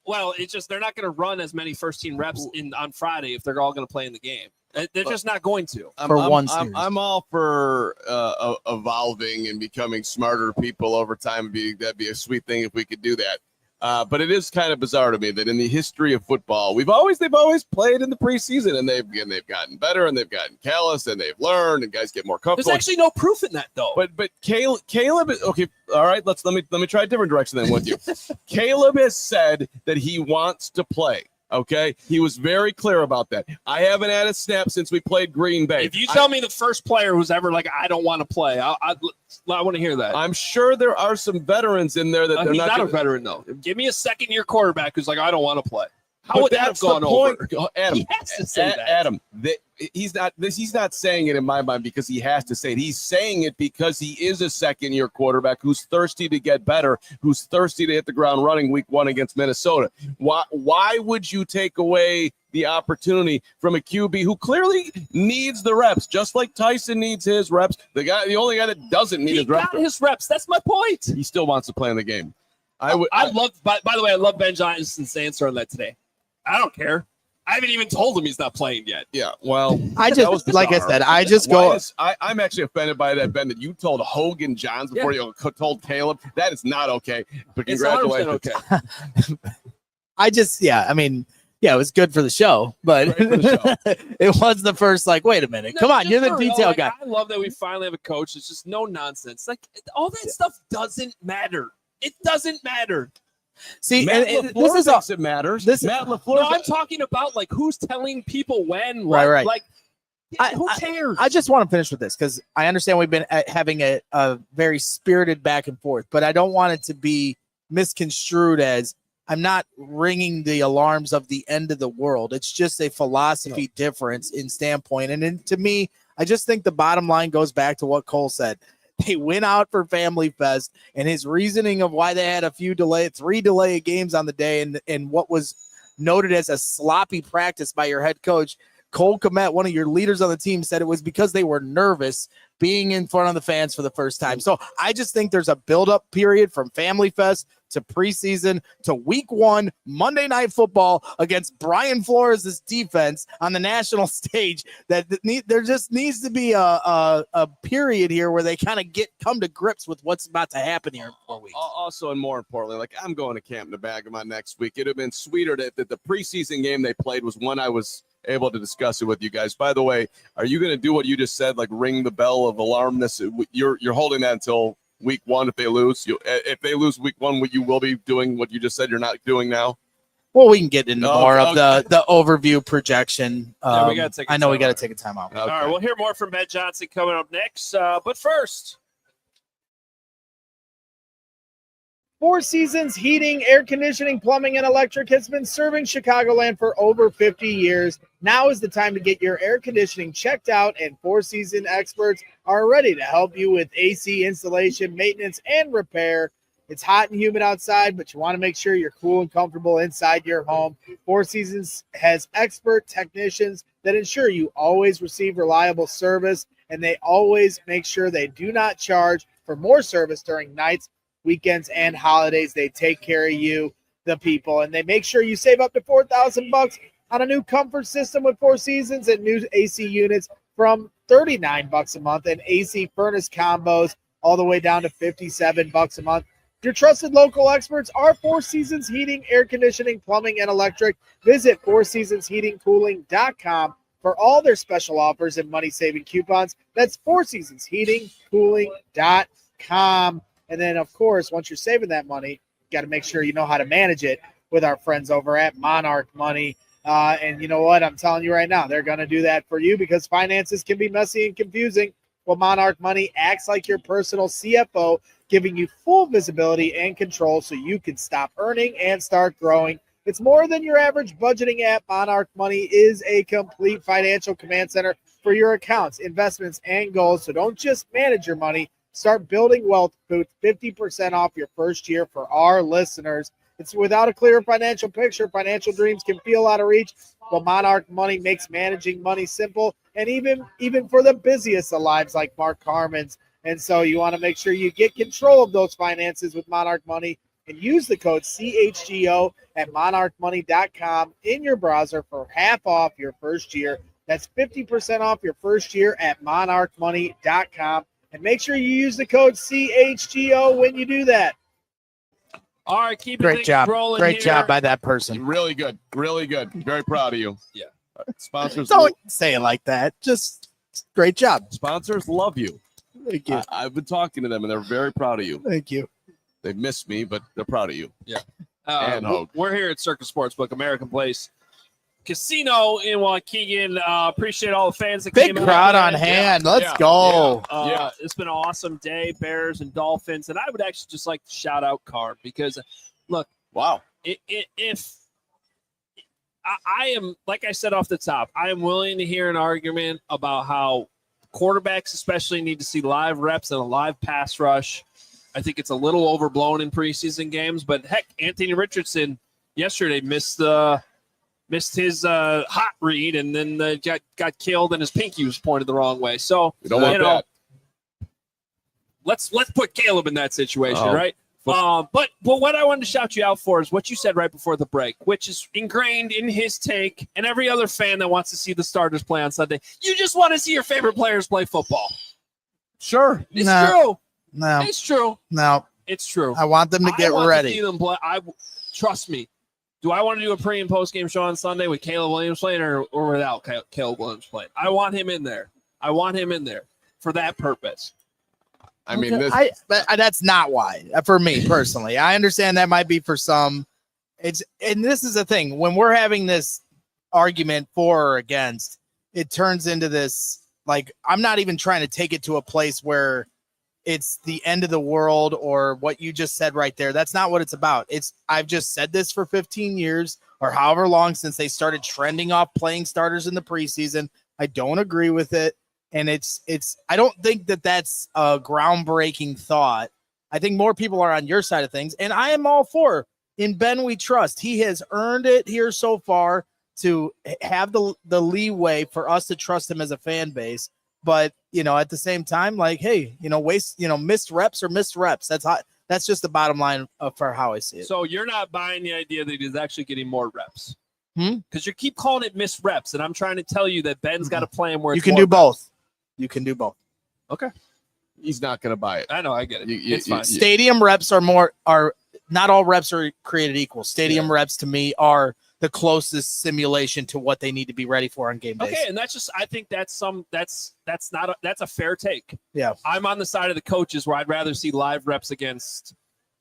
Well, it's just they're not going to run as many first team reps on Friday if they're all going to play in the game. They're just not going to. I'm all for evolving and becoming smarter people over time. That'd be a sweet thing if we could do that. But it is kind of bizarre to me that in the history of football, they've always played in the preseason, and they've gotten better, and they've gotten callous, and they've learned, and guys get more comfortable. There's actually no proof in that, though. But Caleb is okay. All right, let me try a different direction then with you. Caleb has said that he wants to play. Okay, he was very clear about that. I haven't had a snap since we played Green Bay. If you tell me the first player who's ever like, I don't want to play, I want to hear that. I'm sure there are some veterans in there that they're he's not a veteran though. Give me a second-year quarterback who's like, I don't want to play. How would that have gone over? Adam, he has to say that. Adam, he's not saying it in my mind because he has to say it. He's saying it because he is a second-year quarterback who's thirsty to get better, who's thirsty to hit the ground running week 1 against Minnesota. Why would you take away the opportunity from a QB who clearly needs the reps, just like Tyson needs his reps? The only guy that doesn't need his reps. He got his reps. That's my point. He still wants to play in the game. By the way, I love Ben Johnson's answer on that today. I don't care. I haven't even told him he's not playing yet. Yeah, well, I'm actually offended by that, Ben, that you told Hogan Johns before you told Caleb. That is not okay. But congratulations. Okay. It was good for the show, but it was the first, wait a minute. Come on, you're the detail guy. I love that we finally have a coach. It's just no nonsense. All that stuff doesn't matter. It doesn't matter. See, Matt and LaFleur this is thinks it matters. Matt LaFleur. No, I'm talking about like who's telling people when. Right, right. Like, who cares? I just want to finish with this because I understand we've been having a very spirited back and forth, but I don't want it to be misconstrued as I'm not ringing the alarms of the end of the world. It's just a philosophy difference in standpoint. And then, to me, I just think the bottom line goes back to what Cole said. They went out for Family Fest, and his reasoning of why they had three delay games on the day, and what was noted as a sloppy practice by your head coach, Cole Kmet, one of your leaders on the team, said it was because they were nervous being in front of the fans for the first time. So I just think there's a build-up period from Family Fest to preseason to week 1 Monday Night Football against Brian Flores' defense on the national stage. There just needs to be a period here where they kind of come to grips with what's about to happen here in 4 weeks. Also, and more importantly, like I'm going to Camp Nebagama next week. It'd have been sweeter that the preseason game they played was one I was able to discuss it with you guys. By the way, are you going to do what you just said, like ring the bell of alarmness? You're holding that until week 1 if they lose. If they lose week 1, you will be doing what you just said you're not doing now? Well, we can get into more of the overview projection. Yeah, we got to take a timeout. Okay. All right, we'll hear more from Ben Johnson coming up next. But first, Four Seasons Heating, Air Conditioning, Plumbing, and Electric has been serving Chicagoland for over 50 years. Now is the time to get your air conditioning checked out, and Four Seasons experts are ready to help you with AC installation, maintenance, and repair. It's hot and humid outside, but you want to make sure you're cool and comfortable inside your home. Four Seasons has expert technicians that ensure you always receive reliable service, and they always make sure they do not charge for more service during nights, weekends, and holidays. They take care of you, the people, and they make sure you save up to $4,000 on a new comfort system with Four Seasons and new AC units from $39 a month, and AC furnace combos all the way down to $57 a month. Your trusted local experts are Four Seasons Heating, Air Conditioning, Plumbing, and Electric. Visit fourseasonsheatingcooling.com for all their special offers and money-saving coupons. That's fourseasonsheatingcooling.com. And then, of course, once you're saving that money, you got to make sure you know how to manage it with our friends over at Monarch Money. And you know what? I'm telling you right now, they're going to do that for you because finances can be messy and confusing. Well, Monarch Money acts like your personal CFO, giving you full visibility and control so you can stop earning and start growing. It's more than your average budgeting app. Monarch Money is a complete financial command center for your accounts, investments, and goals. So don't just manage your money. Start building wealth with 50% off your first year for our listeners. It's without a clear financial picture. Financial dreams can feel out of reach. Well, Monarch Money makes managing money simple, and even for the busiest of lives like Mark Carman's. And so you want to make sure you get control of those finances with Monarch Money and use the code CHGO at monarchmoney.com in your browser for half off your first year. That's 50% off your first year at monarchmoney.com. And make sure you use the code CHGO when you do that. All right, keep Great job. rolling. Great here. job by that person. Really good. Really good. Very proud of you. Yeah. Sponsors. Don't say it like that. Just great job. Sponsors love you. Thank you. I've been talking to them, and they're very proud of you. Thank you. They've missed me, but they're proud of you. Yeah. And Hoge. We're here at Circus Sportsbook, American Place Casino in Waukegan. Appreciate all the fans that Big came crowd out. on hand. Let's Yeah. go. Yeah. It's been an awesome day, Bears and Dolphins. And I would actually just like to shout out Carm because, look, Wow. if I am, like I said off the top, I am willing to hear an argument about how quarterbacks especially need to see live reps and a live pass rush. I think it's a little overblown in preseason games, but heck, Anthony Richardson yesterday missed his hot read and then got killed and his pinky was pointed the wrong way. So You don't want that. let's put Caleb in that situation, Oh. right? But what I wanted to shout you out for is what you said right before the break, which is ingrained in his take and every other fan that wants to see the starters play on Sunday. You just want to see your favorite players play football. Sure. It's No. true. No, It's true. no. It's true. I want them to get I want ready. To see them play. Trust me. Do I want to do a pre and post game show on Sunday with Caleb Williams playing or without Caleb Williams playing? I want him in there. I want him in there for that purpose. I mean, but that's not why for me personally. I understand that might be for some. And this is the thing, when we're having this argument for or against, it turns into this, like, I'm not even trying to take it to a place where it's the end of the world or what you just said right there. That's not what it's about. I've just said this for 15 years or however long since they started trending off playing starters in the preseason. I don't agree with it. And I don't think that that's a groundbreaking thought. I think more people are on your side of things, and I am all for in Ben we trust. He has earned it here so far to have the leeway for us to trust him as a fan base. But, at the same time, like, hey, missed reps or missed reps. That's just the bottom line for how I see it. So you're not buying the idea that he's actually getting more reps? Because you keep calling it missed reps, and I'm trying to tell you that Ben's got a plan where you can do both. You can do both. Okay. He's not going to buy it. I know. I get it. It's fine. Stadium reps are not all reps are created equal. Stadium reps to me are the closest simulation to what they need to be ready for on game days. Okay, and I think that's a fair take. Yeah. I'm on the side of the coaches where I'd rather see live reps against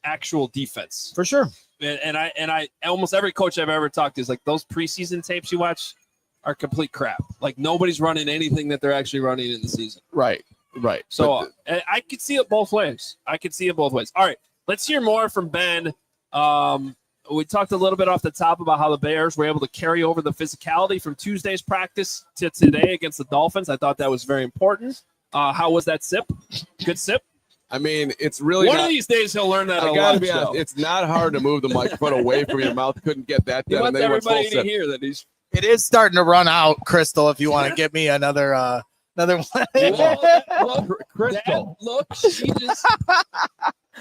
actual defense. For sure. And I almost every coach I've ever talked to is like, those preseason tapes you watch are complete crap. Like, nobody's running anything that they're actually running in the season. Right. So I could see it both ways. All right, let's hear more from Ben. We talked a little bit off the top about how the Bears were able to carry over the physicality from Tuesday's practice to today against the Dolphins. I thought that was very important. How was that sip? Good sip? I mean, it's really one of these days he'll learn that. I gotta be honest, it's not hard to move the microphone away from your mouth. Couldn't get that He done. wants everybody to hear that he's. It is starting to run out, Crystal, if you want to get me another one. Crystal. Look, she just.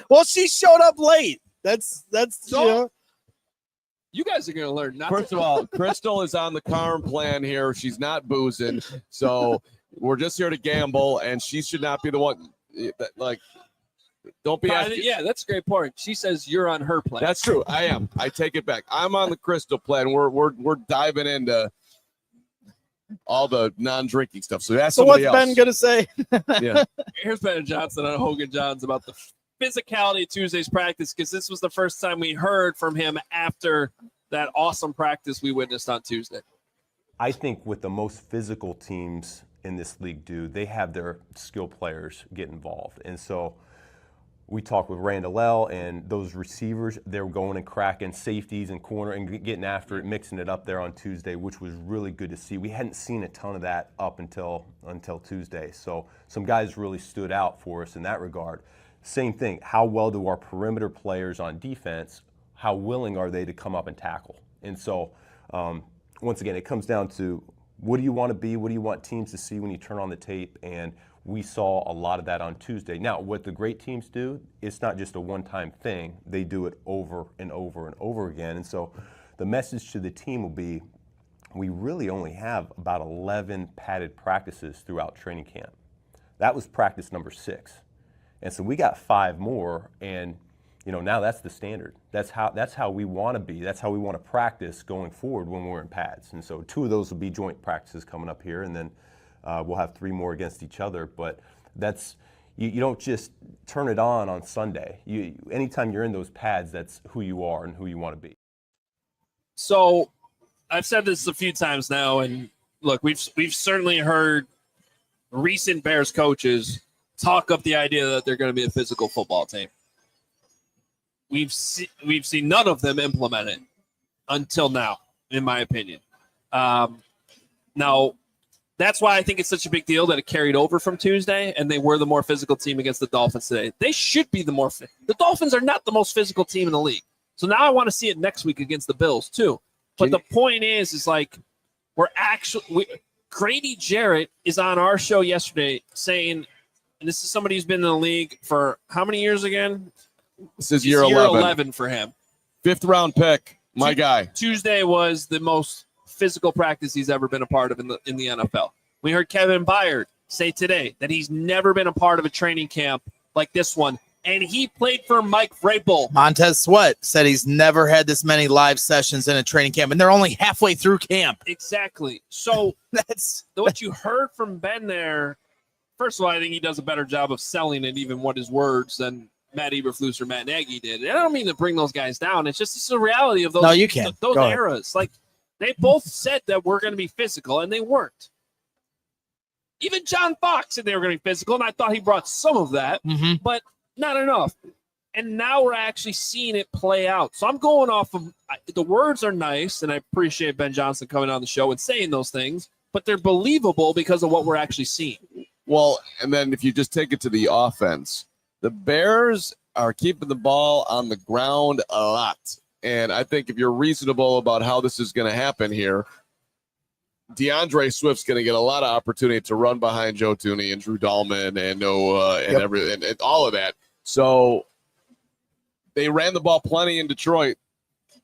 Well, she showed up late. That's You guys are going to learn. First of all, Crystal is on the Carman plan here. She's not boozing. So we're just here to gamble, and she should not be the one. Don't be asking. Yeah, that's a great point. She says you're on her plan. That's true. I am. I take it back. I'm on the Crystal plan. We're diving into all the non-drinking stuff. So that's what's else. Ben gonna say? Yeah. Here's Ben Johnson on Hogan Johns about the physicality of Tuesday's practice, because this was the first time we heard from him after that awesome practice we witnessed on Tuesday. I think what the most physical teams in this league do, they have their skill players get involved. And so we talked with Randall L. and those receivers, they're going and cracking safeties and corner and getting after it, mixing it up there on Tuesday, which was really good to see. We hadn't seen a ton of that up until Tuesday. So some guys really stood out for us in that regard. Same thing, how well do our perimeter players on defense, how willing are they to come up and tackle? And so, once again, it comes down to what do you want to be, what do you want teams to see when you turn on the tape, and we saw a lot of that on Tuesday. Now, what the great teams do, it's not just a one-time thing. They do it over and over and over again. And so the message to the team will be, we really only have about 11 padded practices throughout training camp. That was practice number 6. And so we got 5 more, and now that's the standard. That's how we want to be. That's how we want to practice going forward when we're in pads. And so 2 of those will be joint practices coming up here, and then we'll have 3 more against each other. But that's you don't just turn it on Sunday. Anytime you're in those pads, that's who you are and who you want to be. So I've said this a few times now, and look, we've certainly heard recent Bears coaches talk up the idea that they're going to be a physical football team. We've seen none of them implement it until now, in my opinion. Now, that's why I think it's such a big deal that it carried over from Tuesday, and they were the more physical team against the Dolphins today. They should be the Dolphins are not the most physical team in the league. So now I want to see it next week against the Bills too. But the point is like Grady Jarrett is on our show yesterday saying, and this is somebody who's been in the league for how many years again? This is year 11 for him. 5th round pick, my guy. Tuesday was the most physical practice he's ever been a part of in the NFL. We heard Kevin Byard say today that he's never been a part of a training camp like this one, and he played for Mike Vrabel. Montez Sweat said he's never had this many live sessions in a training camp, and they're only halfway through camp. Exactly. So that's what you heard from Ben there. First of all, I think he does a better job of selling it, even what his words, than Matt Eberflus or Matt Nagy did. And I don't mean to bring those guys down. It's just the reality of those, No, you can't. those Go ahead. eras. Like, they both said that we're going to be physical, and they weren't. Even John Fox said they were going to be physical, and I thought he brought some of that, but not enough. And now we're actually seeing it play out. So I'm going off of the words are nice, and I appreciate Ben Johnson coming on the show and saying those things, but they're believable because of what we're actually seeing. Well, and then if you just take it to the offense, the Bears are keeping the ball on the ground a lot. And I think if you're reasonable about how this is going to happen here, DeAndre Swift's going to get a lot of opportunity to run behind Joe Thuney and Drew Dahlman and Noah and all of that. So they ran the ball plenty in Detroit,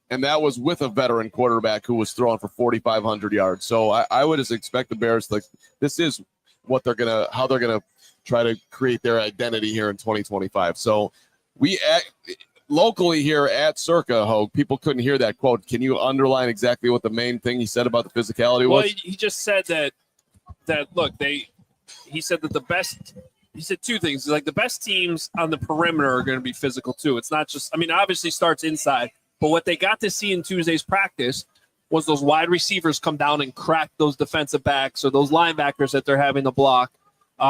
and that was with a veteran quarterback who was throwing for 4,500 yards. So I would just expect the Bears, like, this is what they're going to, how they're going to try to create their identity here in 2025. So we locally here at Circa, Hoge, people couldn't hear that quote. Can you underline exactly what the main thing he said about the physicality was? Well, he just said that look, he said that he said two things. He's like, the best teams on the perimeter are going to be physical too. It's not just, I mean, obviously starts inside, but what they got to see in Tuesday's practice was those wide receivers come down and crack those defensive backs or those linebackers that they're having to block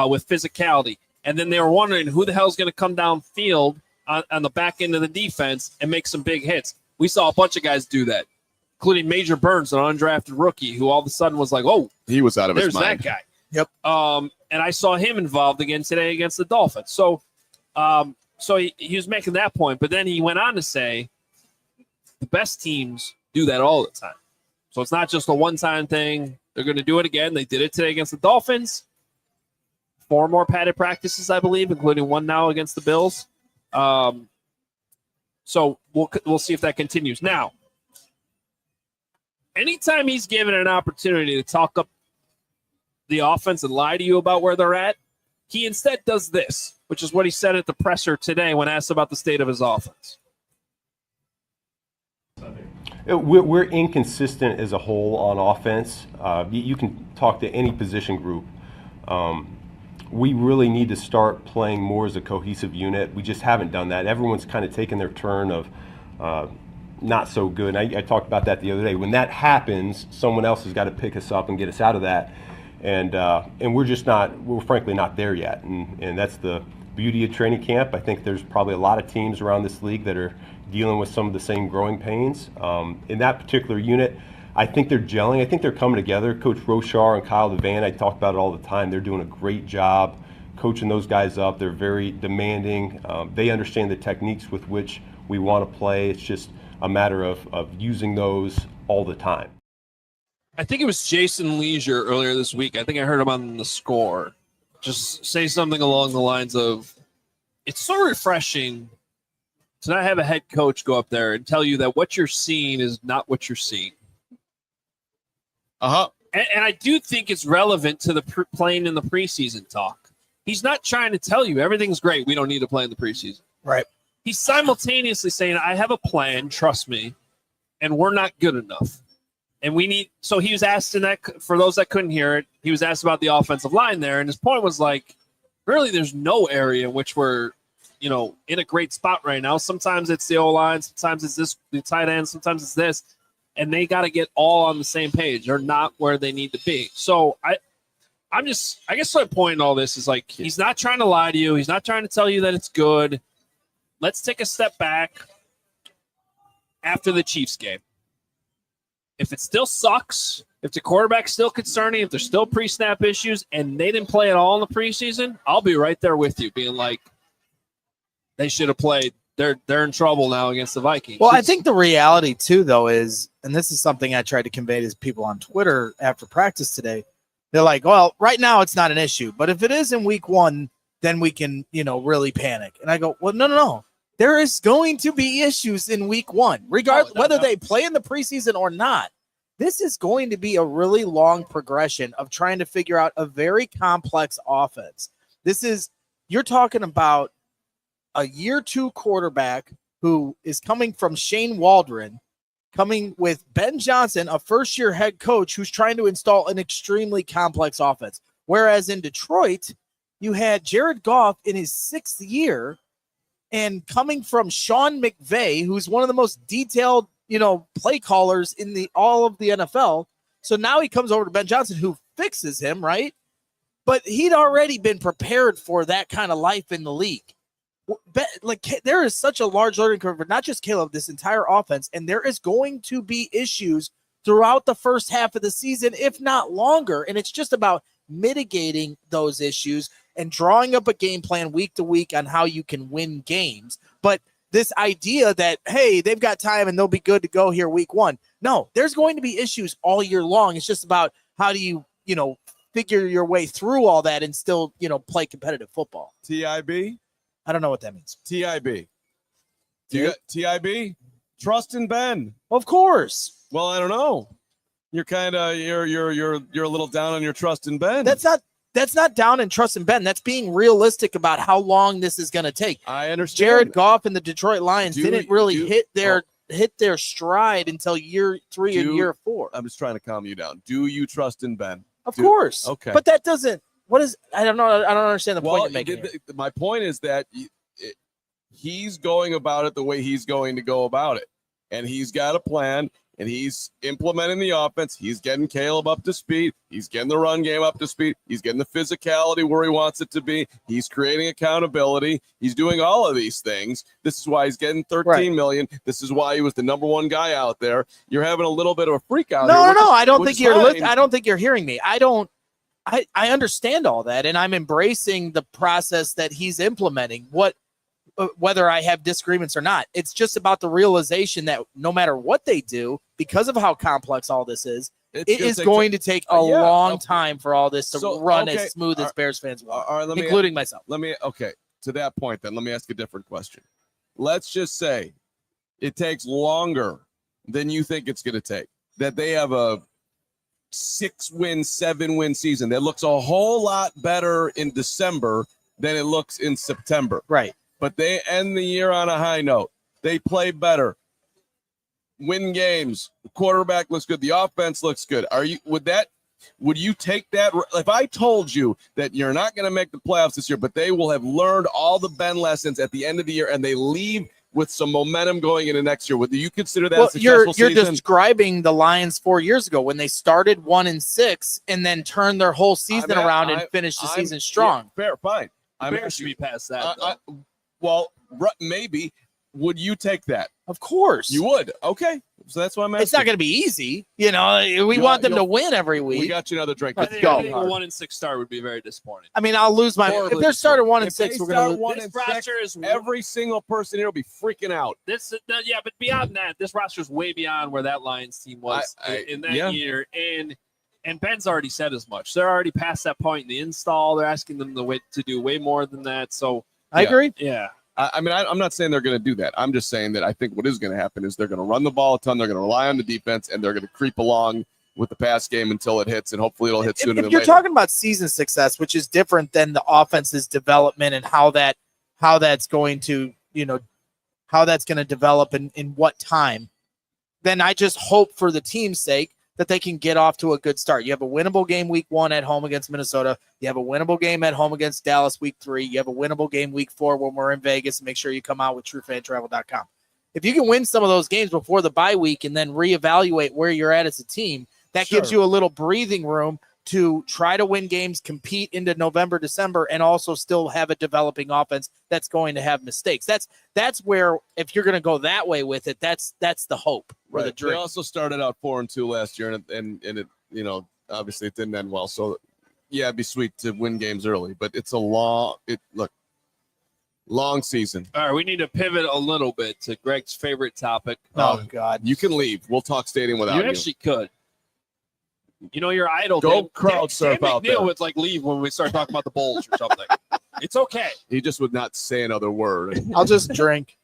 with physicality. And then they were wondering who the hell is going to come downfield on the back end of the defense and make some big hits. We saw a bunch of guys do that, including Major Burns, an undrafted rookie, who all of a sudden was like, oh, he was out of his mind. There's that guy. Yep. And I saw him involved again today against the Dolphins. So he was making that point, but then he went on to say the best teams do that all the time. So it's not just a one-time thing. They're going to do it again. They did it today against the Dolphins. 4 more padded practices, I believe, including one now against the Bills. So we'll see if that continues. Now, anytime he's given an opportunity to talk up the offense and lie to you about where they're at, he instead does this, which is what he said at the presser today when asked about the state of his offense. We're inconsistent as a whole on offense. You can talk to any position group. We really need to start playing more as a cohesive unit. We just haven't done that. Everyone's kind of taken their turn of not so good. And I talked about that the other day. When that happens, someone else has got to pick us up and get us out of that. And we're frankly not there yet. And that's the beauty of training camp. I think there's probably a lot of teams around this league that are dealing with some of the same growing pains. In that particular unit, I think they're gelling. I think they're coming together. Coach Rochar and Kyle Devan, I talk about it all the time. They're doing a great job coaching those guys up. They're very demanding. They understand the techniques with which we want to play. It's just a matter of using those all the time. I think it was Jason Leisure earlier this week. I think I heard him on The Score just say something along the lines of, it's so refreshing to not have a head coach go up there and tell you that what you're seeing is not what you're seeing. Uh-huh. And I do think it's relevant to the playing in the preseason talk. He's not trying to tell you everything's great, we don't need to play in the preseason. Right. He's simultaneously saying, I have a plan, trust me, and we're not good enough. And we need – so he was asked in that – for those that couldn't hear it, he was asked about the offensive line there, and his point was like, really there's no area in which we're, in a great spot right now. Sometimes it's the O-line, sometimes it's this, the tight end, sometimes it's this. And they got to get all on the same page. They're not where they need to be. So I guess my point in all this is like, he's not trying to lie to you. He's not trying to tell you that it's good. Let's take a step back after the Chiefs game. If it still sucks, if the quarterback's still concerning, if there's still pre-snap issues and they didn't play at all in the preseason, I'll be right there with you being like, they should have played. They're in trouble now against the Vikings. Well, I think the reality, too, though, is, and this is something I tried to convey to people on Twitter after practice today, they're like, well, right now it's not an issue, but if it is in week 1, then we can, really panic. And I go, well, no. There is going to be issues in week 1, regardless whether they play in the preseason or not. This is going to be a really long progression of trying to figure out a very complex offense. You're talking about a year 2 quarterback who is coming from Shane Waldron, coming with Ben Johnson, a first-year head coach who's trying to install an extremely complex offense. Whereas in Detroit, you had Jared Goff in his 6th year, and coming from Sean McVay, who's one of the most detailed, play callers in all of the NFL. So now he comes over to Ben Johnson, who fixes him, right? But he'd already been prepared for that kind of life in the league. There is such a large learning curve for not just Caleb, this entire offense, and there is going to be issues throughout the first half of the season, if not longer. And it's just about mitigating those issues and drawing up a game plan week to week on how you can win games. But this idea that, hey, they've got time and they'll be good to go here week 1. No, there's going to be issues all year long. It's just about how do you, figure your way through all that and still, play competitive football. TIB? I don't know what that means. TIB. Do you got TIB? Trust in Ben. Of course. Well, I don't know. You're kind of you're a little down on your trust in Ben. That's not down in trust in Ben. That's being realistic about how long this is going to take. I understand. Jared Goff and the Detroit Lions didn't really hit their stride until year 3 and year 4. I'm just trying to calm you down. Do you trust in Ben? Of course. Okay. But that doesn't. What is? I don't know. I don't understand the point you're making. My point is that he's going about it the way he's going to go about it, and he's got a plan. And he's implementing the offense. He's getting Caleb up to speed. He's getting the run game up to speed. He's getting the physicality where he wants it to be. He's creating accountability. He's doing all of these things. This is why he's getting $13 million. This is why he was the number 1 guy out there. You're having a little bit of a freak out. No. I don't think I don't think you're hearing me. I understand all that, and I'm embracing the process that he's implementing. Whether I have disagreements or not, it's just about the realization that no matter what they do, because of how complex all this is, it is going to take a long time for all this to run as smooth as Bears fans want, including myself. To that point, then let me ask a different question. Let's just say it takes longer than you think it's going to take, that they have a 6-win, 7-win season that looks a whole lot better in December than it looks in September. Right. But they end the year on a high note. They play better, win games. The quarterback looks good. The offense looks good. Would you take that? If I told you that you're not going to make the playoffs this year, but they will have learned all the Ben lessons at the end of the year and they leave with some momentum going into next year, would you consider that a successful season? You're describing the Lions 4 years ago when they started 1-6 and then turned their whole season around and finished the season strong. Yeah, fair, fine. Bears should be past that. Well, maybe. Would you take that? Of course. You would. Okay. So that's why I'm asking. It's not going to be easy. We want them to win every week. We got you another drink. I think a 1-6 start would be very disappointing. I mean, I'll lose my. If they're started 1-6, we're going to lose. This roster is every single person here will be freaking out. But beyond that, this roster is way beyond where that Lions team was in that year, and Ben's already said as much. They're already past that point in the install. They're asking them to do way more than that. So I agree. Yeah. I mean, I'm not saying they're going to do that. I'm just saying that I think what is going to happen is they're going to run the ball a ton. They're going to rely on the defense, and they're going to creep along with the pass game until it hits, and hopefully it'll hit sooner than later. If you're talking about season success, which is different than the offense's development and how that's going to develop in what time, then I just hope for the team's sake that they can get off to a good start. You have a winnable game week 1 at home against Minnesota. You have a winnable game at home against Dallas week 3. You have a winnable game week 4 when we're in Vegas. And make sure you come out with TrueFanTravel.com. If you can win some of those games before the bye week and then reevaluate where you're at as a team, that gives you a little breathing room to try to win games, compete into November, December, and also still have a developing offense that's going to have mistakes. That's where, if you're going to go that way with it, that's the hope or the dream. They also started out 4-2 last year, and it obviously it didn't end well. So yeah, it'd be sweet to win games early, but it's a long season. All right, we need to pivot a little bit to Greg's favorite topic. Oh God, you can leave. We'll talk stadium without you. You actually could. Your idol. Go crowd surf out there. Would leave when we start talking about the Bulls or something. It's okay. He just would not say another word. I'll just drink.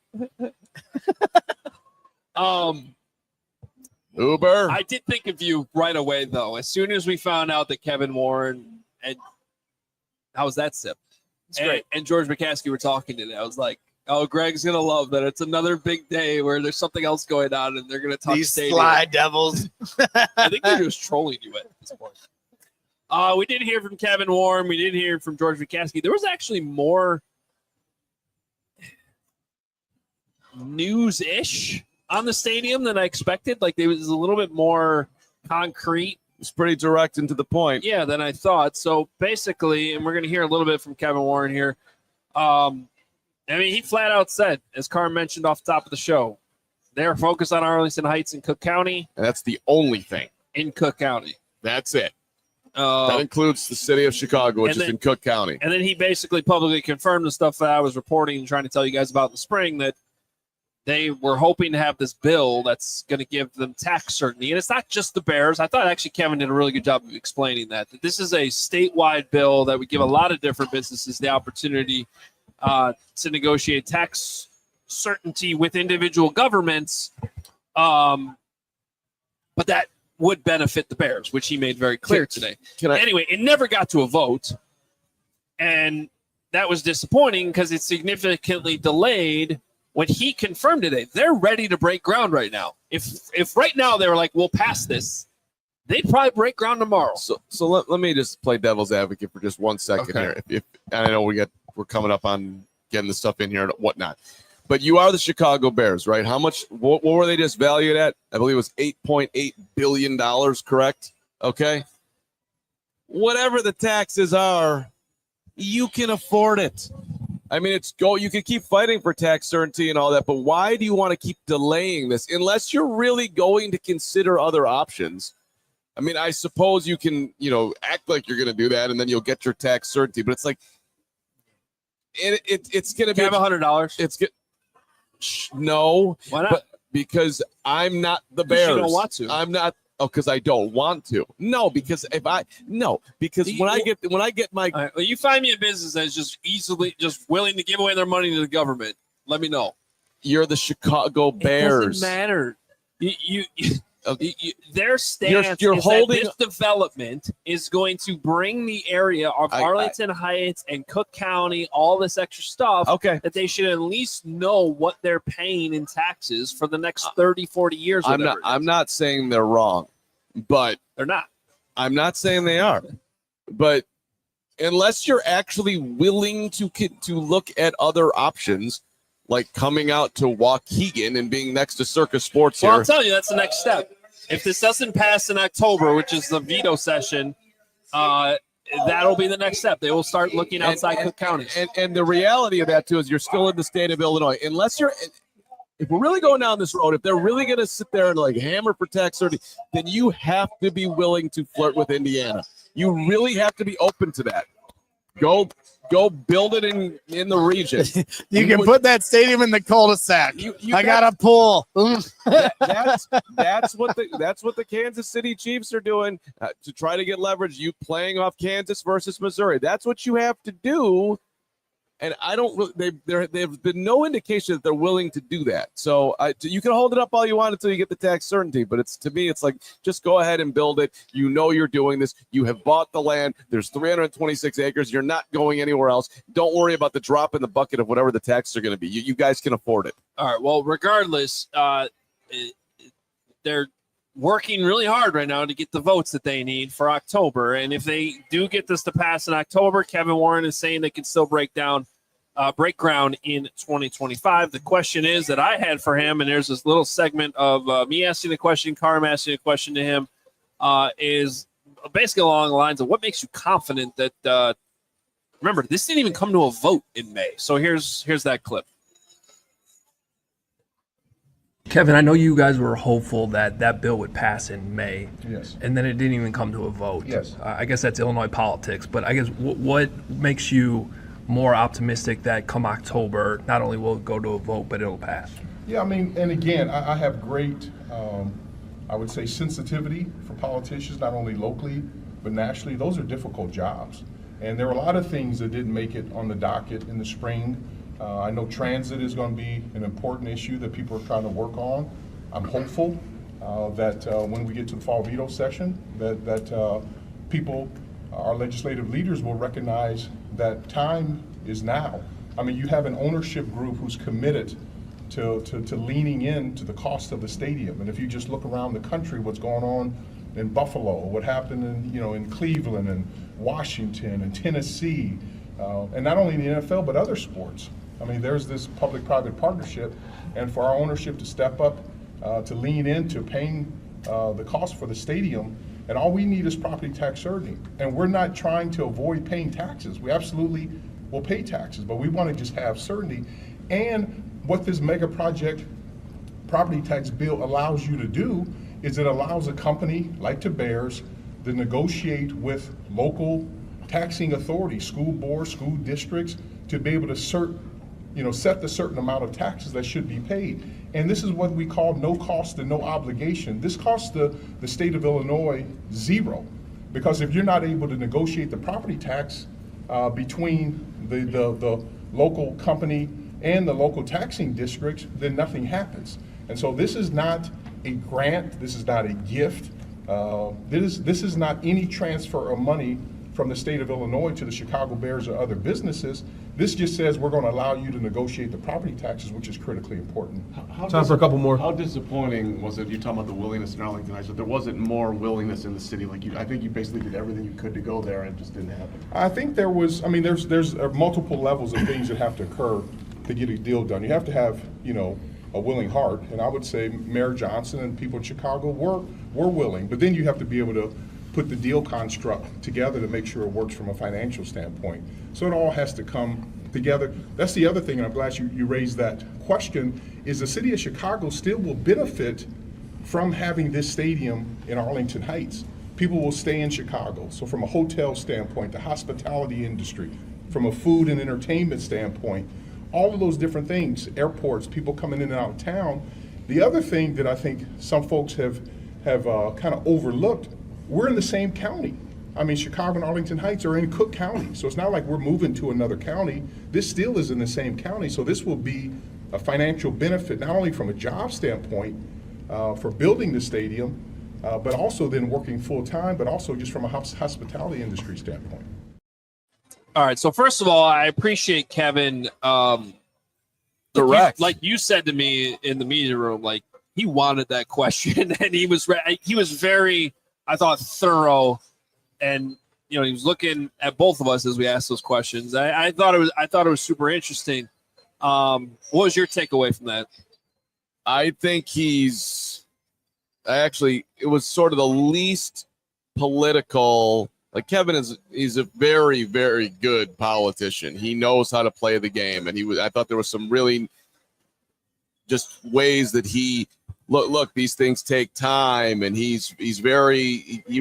Uber. I did think of you right away, though. As soon as we found out that Kevin Warren and how was that sip? It's great. And George McCaskey were talking today. I was like, oh, Greg's going to love that. It's another big day where there's something else going on, and they're going to talk these stadium. Sly Devils. I think they're just trolling you at this point. We did hear from Kevin Warren. We did hear from George Vikaski. There was actually more news-ish on the stadium than I expected. Like, there was a little bit more concrete. It's pretty direct and to the point. Yeah, than I thought. So basically, and we're going to hear a little bit from Kevin Warren here. I mean, he flat out said, as Carman mentioned off the top of the show, they're focused on Arlington Heights in Cook County. And that's the only thing. In Cook County. That's it. That includes the city of Chicago, which is in Cook County. And then he basically publicly confirmed the stuff that I was reporting and trying to tell you guys about in the spring, that they were hoping to have this bill that's going to give them tax certainty. And it's not just the Bears. I thought actually Kevin did a really good job of explaining that this is a statewide bill that would give a lot of different businesses the opportunity to negotiate tax certainty with individual governments. But that would benefit the Bears, which he made very clear today. Anyway, it never got to a vote. And that was disappointing because it significantly delayed when he confirmed today. They're ready to break ground right now. If right now they were like, we'll pass this, they'd probably break ground tomorrow. So let me just play devil's advocate for just 1 second here. If I know we're coming up on getting the stuff in here and whatnot, but you are the Chicago Bears, right? How much? What were they just valued at? I believe it was $8.8 billion. Correct? Okay. Whatever the taxes are, you can afford it. I mean, you can keep fighting for tax certainty and all that, but why do you want to keep delaying this unless you're really going to consider other options? I mean, I suppose you can, act like you're going to do that and then you'll get your tax certainty, but it's like, it's going to be $100. It's good. No. Why not? But because I'm not the Bears. You don't want to. I'm not. Oh, because I don't want to. No, because when I get my, well, you find me a business that's just willing to give away their money to the government, let me know. You're the Chicago Bears. It doesn't matter. Their stance you're is holding, that this development is going to bring the area of Arlington Heights and Cook County, all this extra stuff, that they should at least know what they're paying in taxes for the next 30, 40 years. I'm not saying they're wrong, but they're not. I'm not saying they are. But unless you're actually willing to look at other options, like coming out to Waukegan and being next to Circus Sports here. Well, I'll tell you, that's the next step. If this doesn't pass in October, which is the veto session, that'll be the next step. They will start looking outside Cook County. And the reality of that, too, is you're still in the state of Illinois. If we're really going down this road, if they're really going to sit there and like hammer for tax certainty, then you have to be willing to flirt with Indiana. You really have to be open to that. Go build it in the region. You can put that stadium in the cul-de-sac. I got a pool. That's what the Kansas City Chiefs are doing to try to get leverage. You playing off Kansas versus Missouri. That's what you have to do. And there've been no indication that they're willing to do that. So you can hold it up all you want until you get the tax certainty. But to me, it's like, just go ahead and build it. You know you're doing this. You have bought the land. There's 326 acres. You're not going anywhere else. Don't worry about the drop in the bucket of whatever the taxes are going to be. You guys can afford it. All right. Well, regardless, they're working really hard right now to get the votes that they need for October. And if they do get this to pass in October, Kevin Warren is saying they can still break ground in 2025. The question is that I had for him, and there's this little segment of me asking the question, Carm asking a question to him, is basically along the lines of what makes you confident that remember, this didn't even come to a vote in May. So here's that clip. Kevin, I know you guys were hopeful that bill would pass in May. Yes. And then it didn't even come to a vote. Yes. I guess that's Illinois politics, but I guess what makes you more optimistic that come October, not only will it go to a vote, but it'll pass? Yeah, I mean, and again, I have great, I would say, sensitivity for politicians, not only locally, but nationally. Those are difficult jobs. And there are a lot of things that didn't make it on the docket in the spring. I know transit is going to be an important issue that people are trying to work on. I'm hopeful that when we get to the fall veto session, that people, our legislative leaders, will recognize that time is now. I mean, you have an ownership group who's committed to leaning into the cost of the stadium. And if you just look around the country, what's going on in Buffalo, what happened in Cleveland and Washington and Tennessee, and not only in the NFL but other sports. I mean, there's this public-private partnership, and for our ownership to step up, to lean into paying the cost for the stadium, and all we need is property tax certainty. And we're not trying to avoid paying taxes. We absolutely will pay taxes, but we want to just have certainty. And what this mega project property tax bill allows you to do is it allows a company like the Bears to negotiate with local taxing authorities, school boards, school districts, to be able to set the certain amount of taxes that should be paid. And this is what we call no cost and no obligation. This costs the state of Illinois zero, because if you're not able to negotiate the property tax between the local company and the local taxing districts, then nothing happens. And so this is not a grant, this is not a gift, this is not any transfer of money from the state of Illinois to the Chicago Bears or other businesses. This just says we're going to allow you to negotiate the property taxes, which is critically important. Time for a couple more. How disappointing was it? You talking about the willingness in Arlington Heights, but there wasn't more willingness in the city. I think you basically did everything you could to go there, and it just didn't happen. I think there was. I mean, there's multiple levels of things that have to occur to get a deal done. You have to have, a willing heart, and I would say Mayor Johnson and people in Chicago were willing. But then you have to be able to put the deal construct together to make sure it works from a financial standpoint. So it all has to come together. That's the other thing, and I'm glad you raised that question, is the city of Chicago still will benefit from having this stadium in Arlington Heights. People will stay in Chicago. So from a hotel standpoint, the hospitality industry, from a food and entertainment standpoint, all of those different things, airports, people coming in and out of town. The other thing that I think some folks have kind of overlooked, we're in the same county. I mean, Chicago and Arlington Heights are in Cook County, so it's not like we're moving to another county. This still is in the same county, so this will be a financial benefit, not only from a job standpoint for building the stadium, but also then working full-time, but also just from a hospitality industry standpoint. All right, so first of all, I appreciate Kevin. Direct. Like you said to me in the media room, like he wanted that question, and he was very, I thought, thorough, and he was looking at both of us as we asked those questions. I thought it was super interesting. What was your takeaway from that? I think it was sort of the least political. Like Kevin he's a very, very good politician. He knows how to play the game, and I thought there was some really just ways that he look, these things take time, and he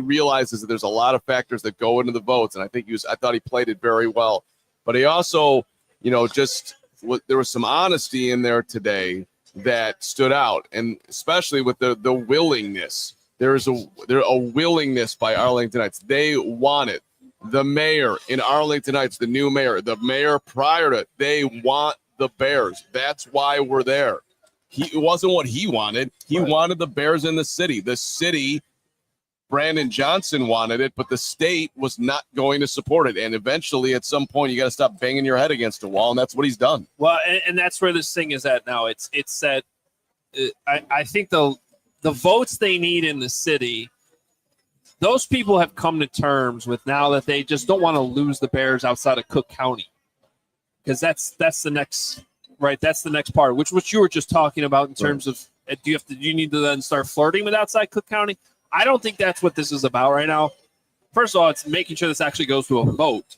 realizes that there's a lot of factors that go into the votes, and I thought he played it very well. But he also, there was some honesty in there today that stood out, and especially with the willingness. There's a willingness by Arlington Heights. They want it. The mayor in Arlington Heights, the new mayor, the mayor prior to it, they want the Bears. That's why we're there. It wasn't what he wanted. He wanted the Bears in the city. The city, Brandon Johnson wanted it, but the state was not going to support it. And eventually, at some point, you got to stop banging your head against a wall, and that's what he's done. Well, and that's where this thing is at now. It's that I think the votes they need in the city, those people have come to terms with now that they just don't want to lose the Bears outside of Cook County, because that's the next that's the next part, which you were just talking about in terms of do you need to then start flirting with outside Cook County? I don't think that's what this is about right now. First of all, it's making sure this actually goes to a vote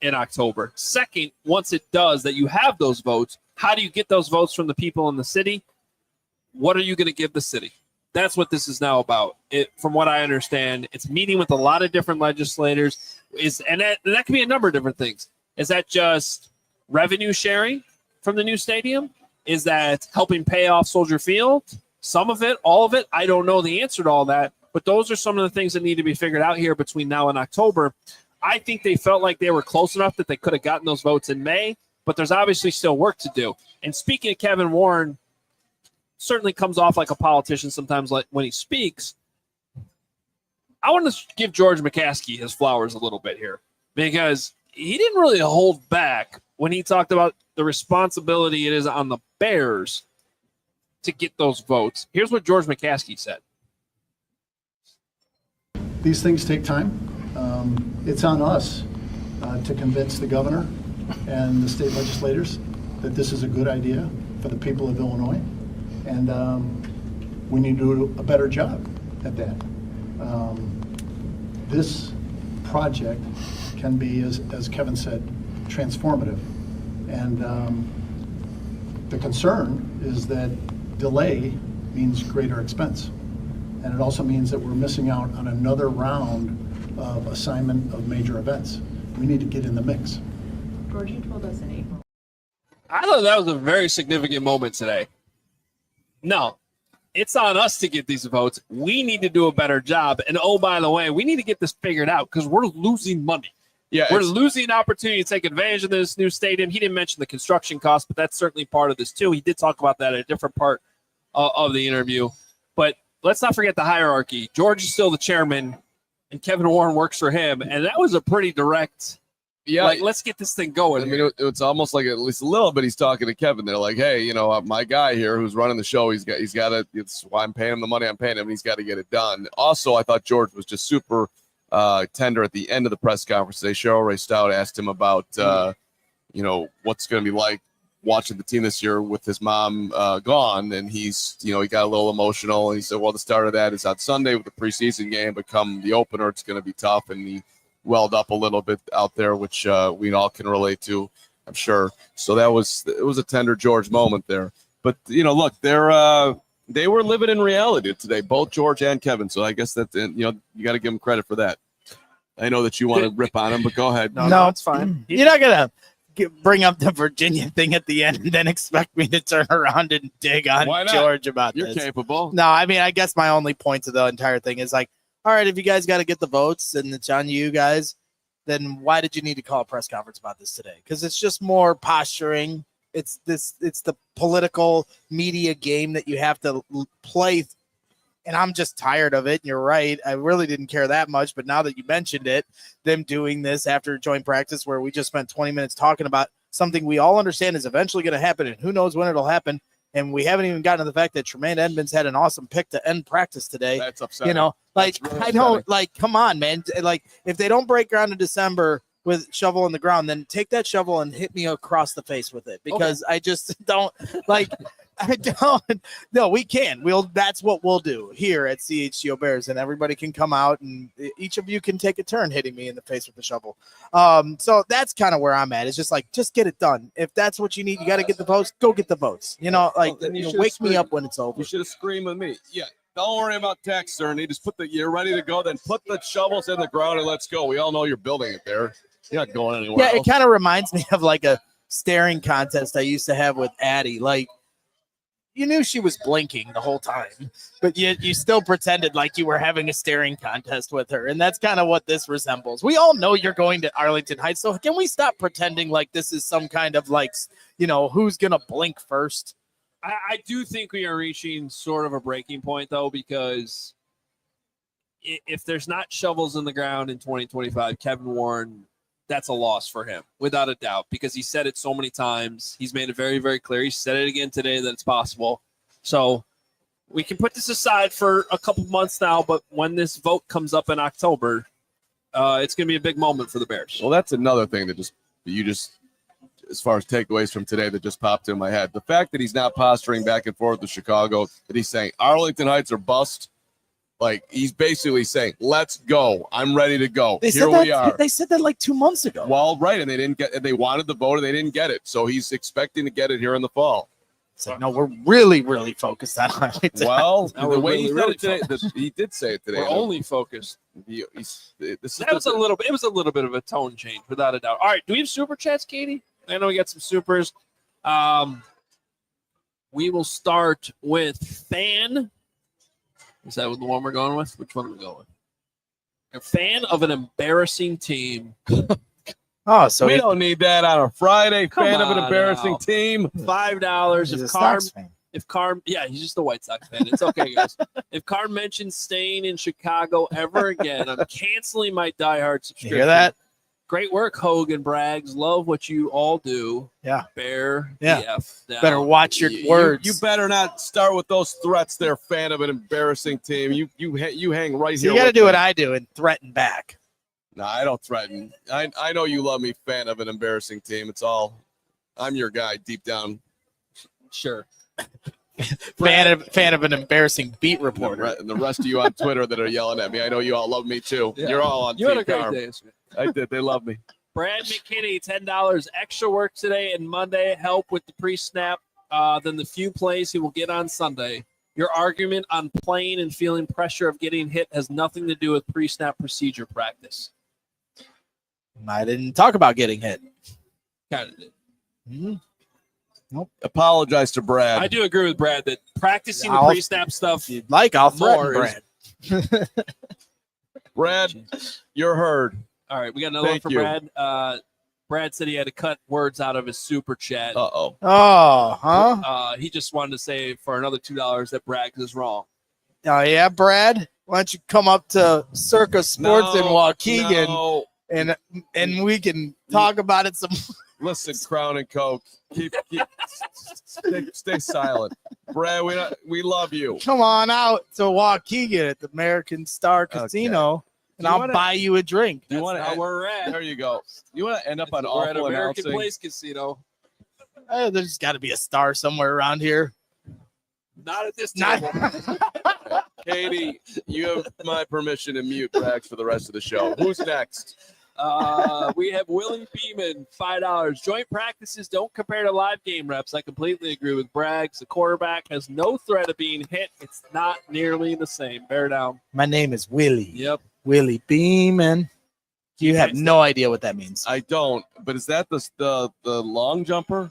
in October. Second, once it does, that you have those votes, how do you get those votes from the people in the city? What are you going to give the city? That's what this is now about. From what I understand, it's meeting with a lot of different legislators. And that can be a number of different things. Is that just revenue sharing from the new stadium? Is that helping pay off Soldier Field? Some of it, all of it? I don't know the answer to all that. But those are some of the things that need to be figured out here between now and October. I think they felt like they were close enough that they could have gotten those votes in May. But there's obviously still work to do. And speaking of Kevin Warren, certainly comes off like a politician sometimes, like when he speaks. I want to give George McCaskey his flowers a little bit here, because he didn't really hold back when he talked about the responsibility it is on the Bears to get those votes. Here's what George McCaskey said. these things take time. It's on us to convince the governor and the state legislators that this is a good idea for the people of Illinois, and we need to do a better job at that. This project can be, as Kevin said, transformative, and the concern is that delay means greater expense, and it also means that we're missing out on another round of assignment of major events. We need to get in the mix. George, you told us in April. I thought that was a very significant moment today. No, it's on us to get these votes. We need to do a better job. And oh, by the way, we need to get this figured out because we're losing money. Yeah, we're losing an opportunity to take advantage of this new stadium. He didn't mention the construction cost, but that's certainly part of this too. He did talk about that at a different part of the interview. But let's not forget the hierarchy. George is still the chairman, and Kevin Warren works for him. And that was a pretty direct, let's get this thing going. I mean, it's almost like at least a little bit he's talking to Kevin. They're like, hey, my guy here who's running the show, he's got to, it's why I'm paying him the money I'm paying him, and he's got to get it done. Also, I thought George was just super tender at the end of the press conference today. Cheryl Ray Stout asked him about, what's going to be like watching the team this year with his mom gone, and he's, he got a little emotional, and he said, well, the start of that is on Sunday with the preseason game, but come the opener, it's going to be tough, and he welled up a little bit out there, which we all can relate to, I'm sure. So it was a tender George moment there. But look, they were living in reality today, both George and Kevin. So I guess that you got to give them credit for that. I know that you want to rip on him, but go ahead. No, it's fine. You're not gonna bring up the Virginia thing at the end and then expect me to turn around and dig on George about this. You're capable. No, I mean, I guess my only point to the entire thing is like, all right, if you guys got to get the votes and it's on you guys, then why did you need to call a press conference about this today? Because it's just more posturing. It's the political media game that you have to play. And I'm just tired of it. You're right. I really didn't care that much. But now that you mentioned it, them doing this after joint practice where we just spent 20 minutes talking about something we all understand is eventually going to happen and who knows when it'll happen. And we haven't even gotten to the fact that Tremaine Edmunds had an awesome pick to end practice today. That's upsetting. Really I don't upsetting. come on, man. Like, if they don't break ground in December with shovel in the ground, then take that shovel and hit me across the face with it, because I just don't like. I don't. No, we can. That's what we'll do here at CHGO Bears, and everybody can come out and each of you can take a turn hitting me in the face with the shovel. So that's kind of where I'm at. It's just like, just get it done. If that's what you need, you got to get the votes. Go get the votes. Wake me up when it's over. You should have screamed with me. Yeah. Don't worry about text, Ernie. Just you're ready to go. Then put the shovels in the ground and let's go. We all know you're building it there. You're not going anywhere. Yeah, it kind of reminds me of like a staring contest I used to have with Addie. Like, you knew she was blinking the whole time, but you still pretended like you were having a staring contest with her. And that's kind of what this resembles. We all know you're going to Arlington Heights. So can we stop pretending like this is some kind of like, who's going to blink first? I do think we are reaching sort of a breaking point, though, because if there's not shovels in the ground in 2025, Kevin Warren, that's a loss for him, without a doubt, because he said it so many times. He's made it very, very clear. He said it again today that it's possible. So we can put this aside for a couple months now, but when this vote comes up in October, it's going to be a big moment for the Bears. Well, that's another thing that as far as takeaways from today that just popped in my head. The fact that he's not posturing back and forth with Chicago, that he's saying Arlington Heights are bust. Like, he's basically saying, let's go. I'm ready to go. Here we are. They said that like 2 months ago. Well, right. And they wanted the vote and they didn't get it. So he's expecting to get it here in the fall. It's like, no, we're really, really focused on Arlington. Well, the way he said it today, he did say it today. We're only focused. It was a little bit of a tone change, without a doubt. All right. Do we have super chats, Katie? I know we got some supers. We will start with Fan. Is that the one we're going with? Which one are we going with? A fan of an embarrassing team. So we don't need that on a Friday. Fan of an embarrassing team. $5. If Carm, yeah, he's just a White Sox fan. It's okay, guys. If Carm mentions staying in Chicago ever again, I'm canceling my diehard subscription. You hear that? Great work, Hoge and Braggs. Love what you all do. Yeah. Bear Yeah. the F down. Better watch your words. You better not start with those threats there, fan of an embarrassing team. You hang right So here. you got to with do me. what I do and threaten back. No, I don't threaten. I know you love me, fan of an embarrassing team. It's all, I'm your guy deep down. Sure. Fan of an embarrassing beat reporter. And the rest of you on Twitter that are yelling at me, I know you all love me too. Yeah. You're all on You had Team a great Carm. day. I did. They love me. Brad McKinney, $10 extra work today and Monday. Help with the pre-snap than the few plays he will get on Sunday. Your argument on playing and feeling pressure of getting hit has nothing to do with pre-snap procedure practice. I didn't talk about getting hit. Kind of did. Apologize to Brad. I do agree with Brad that practicing the I'll- pre-snap stuff If you'd like, I'll threaten more is- Brad. Brad, you're heard. All right, we got another Thank one for you. Brad. Brad said he had to cut words out of his super chat. Uh-oh. Oh, huh? He just wanted to say for another $2 that Braggs is wrong. Oh, yeah, Brad? Why don't you come up to Circa Sports in Waukegan No. and we can talk about it some. Listen, Crown and Coke, stay silent. Brad, we love you. Come on out to Waukegan at the American Star Okay. Casino, and Do you I'll wanna- buy you a drink. You want Not to? where we're at. There you go. You want to end up on We're at awful American announcing? Place Casino. There's got to be a star somewhere around here. Not at this Not- table. Katie, you have my permission to mute Brax for the rest of the show. Who's next? We have Willie Beeman, $5. Joint practices don't compare to live game reps. I completely agree with Braggs. The quarterback has no threat of being hit. It's not nearly the same. Bear down. My name is Willie. Yep. Willie Beeman. You have no idea what that means. I don't, but is that the long jumper?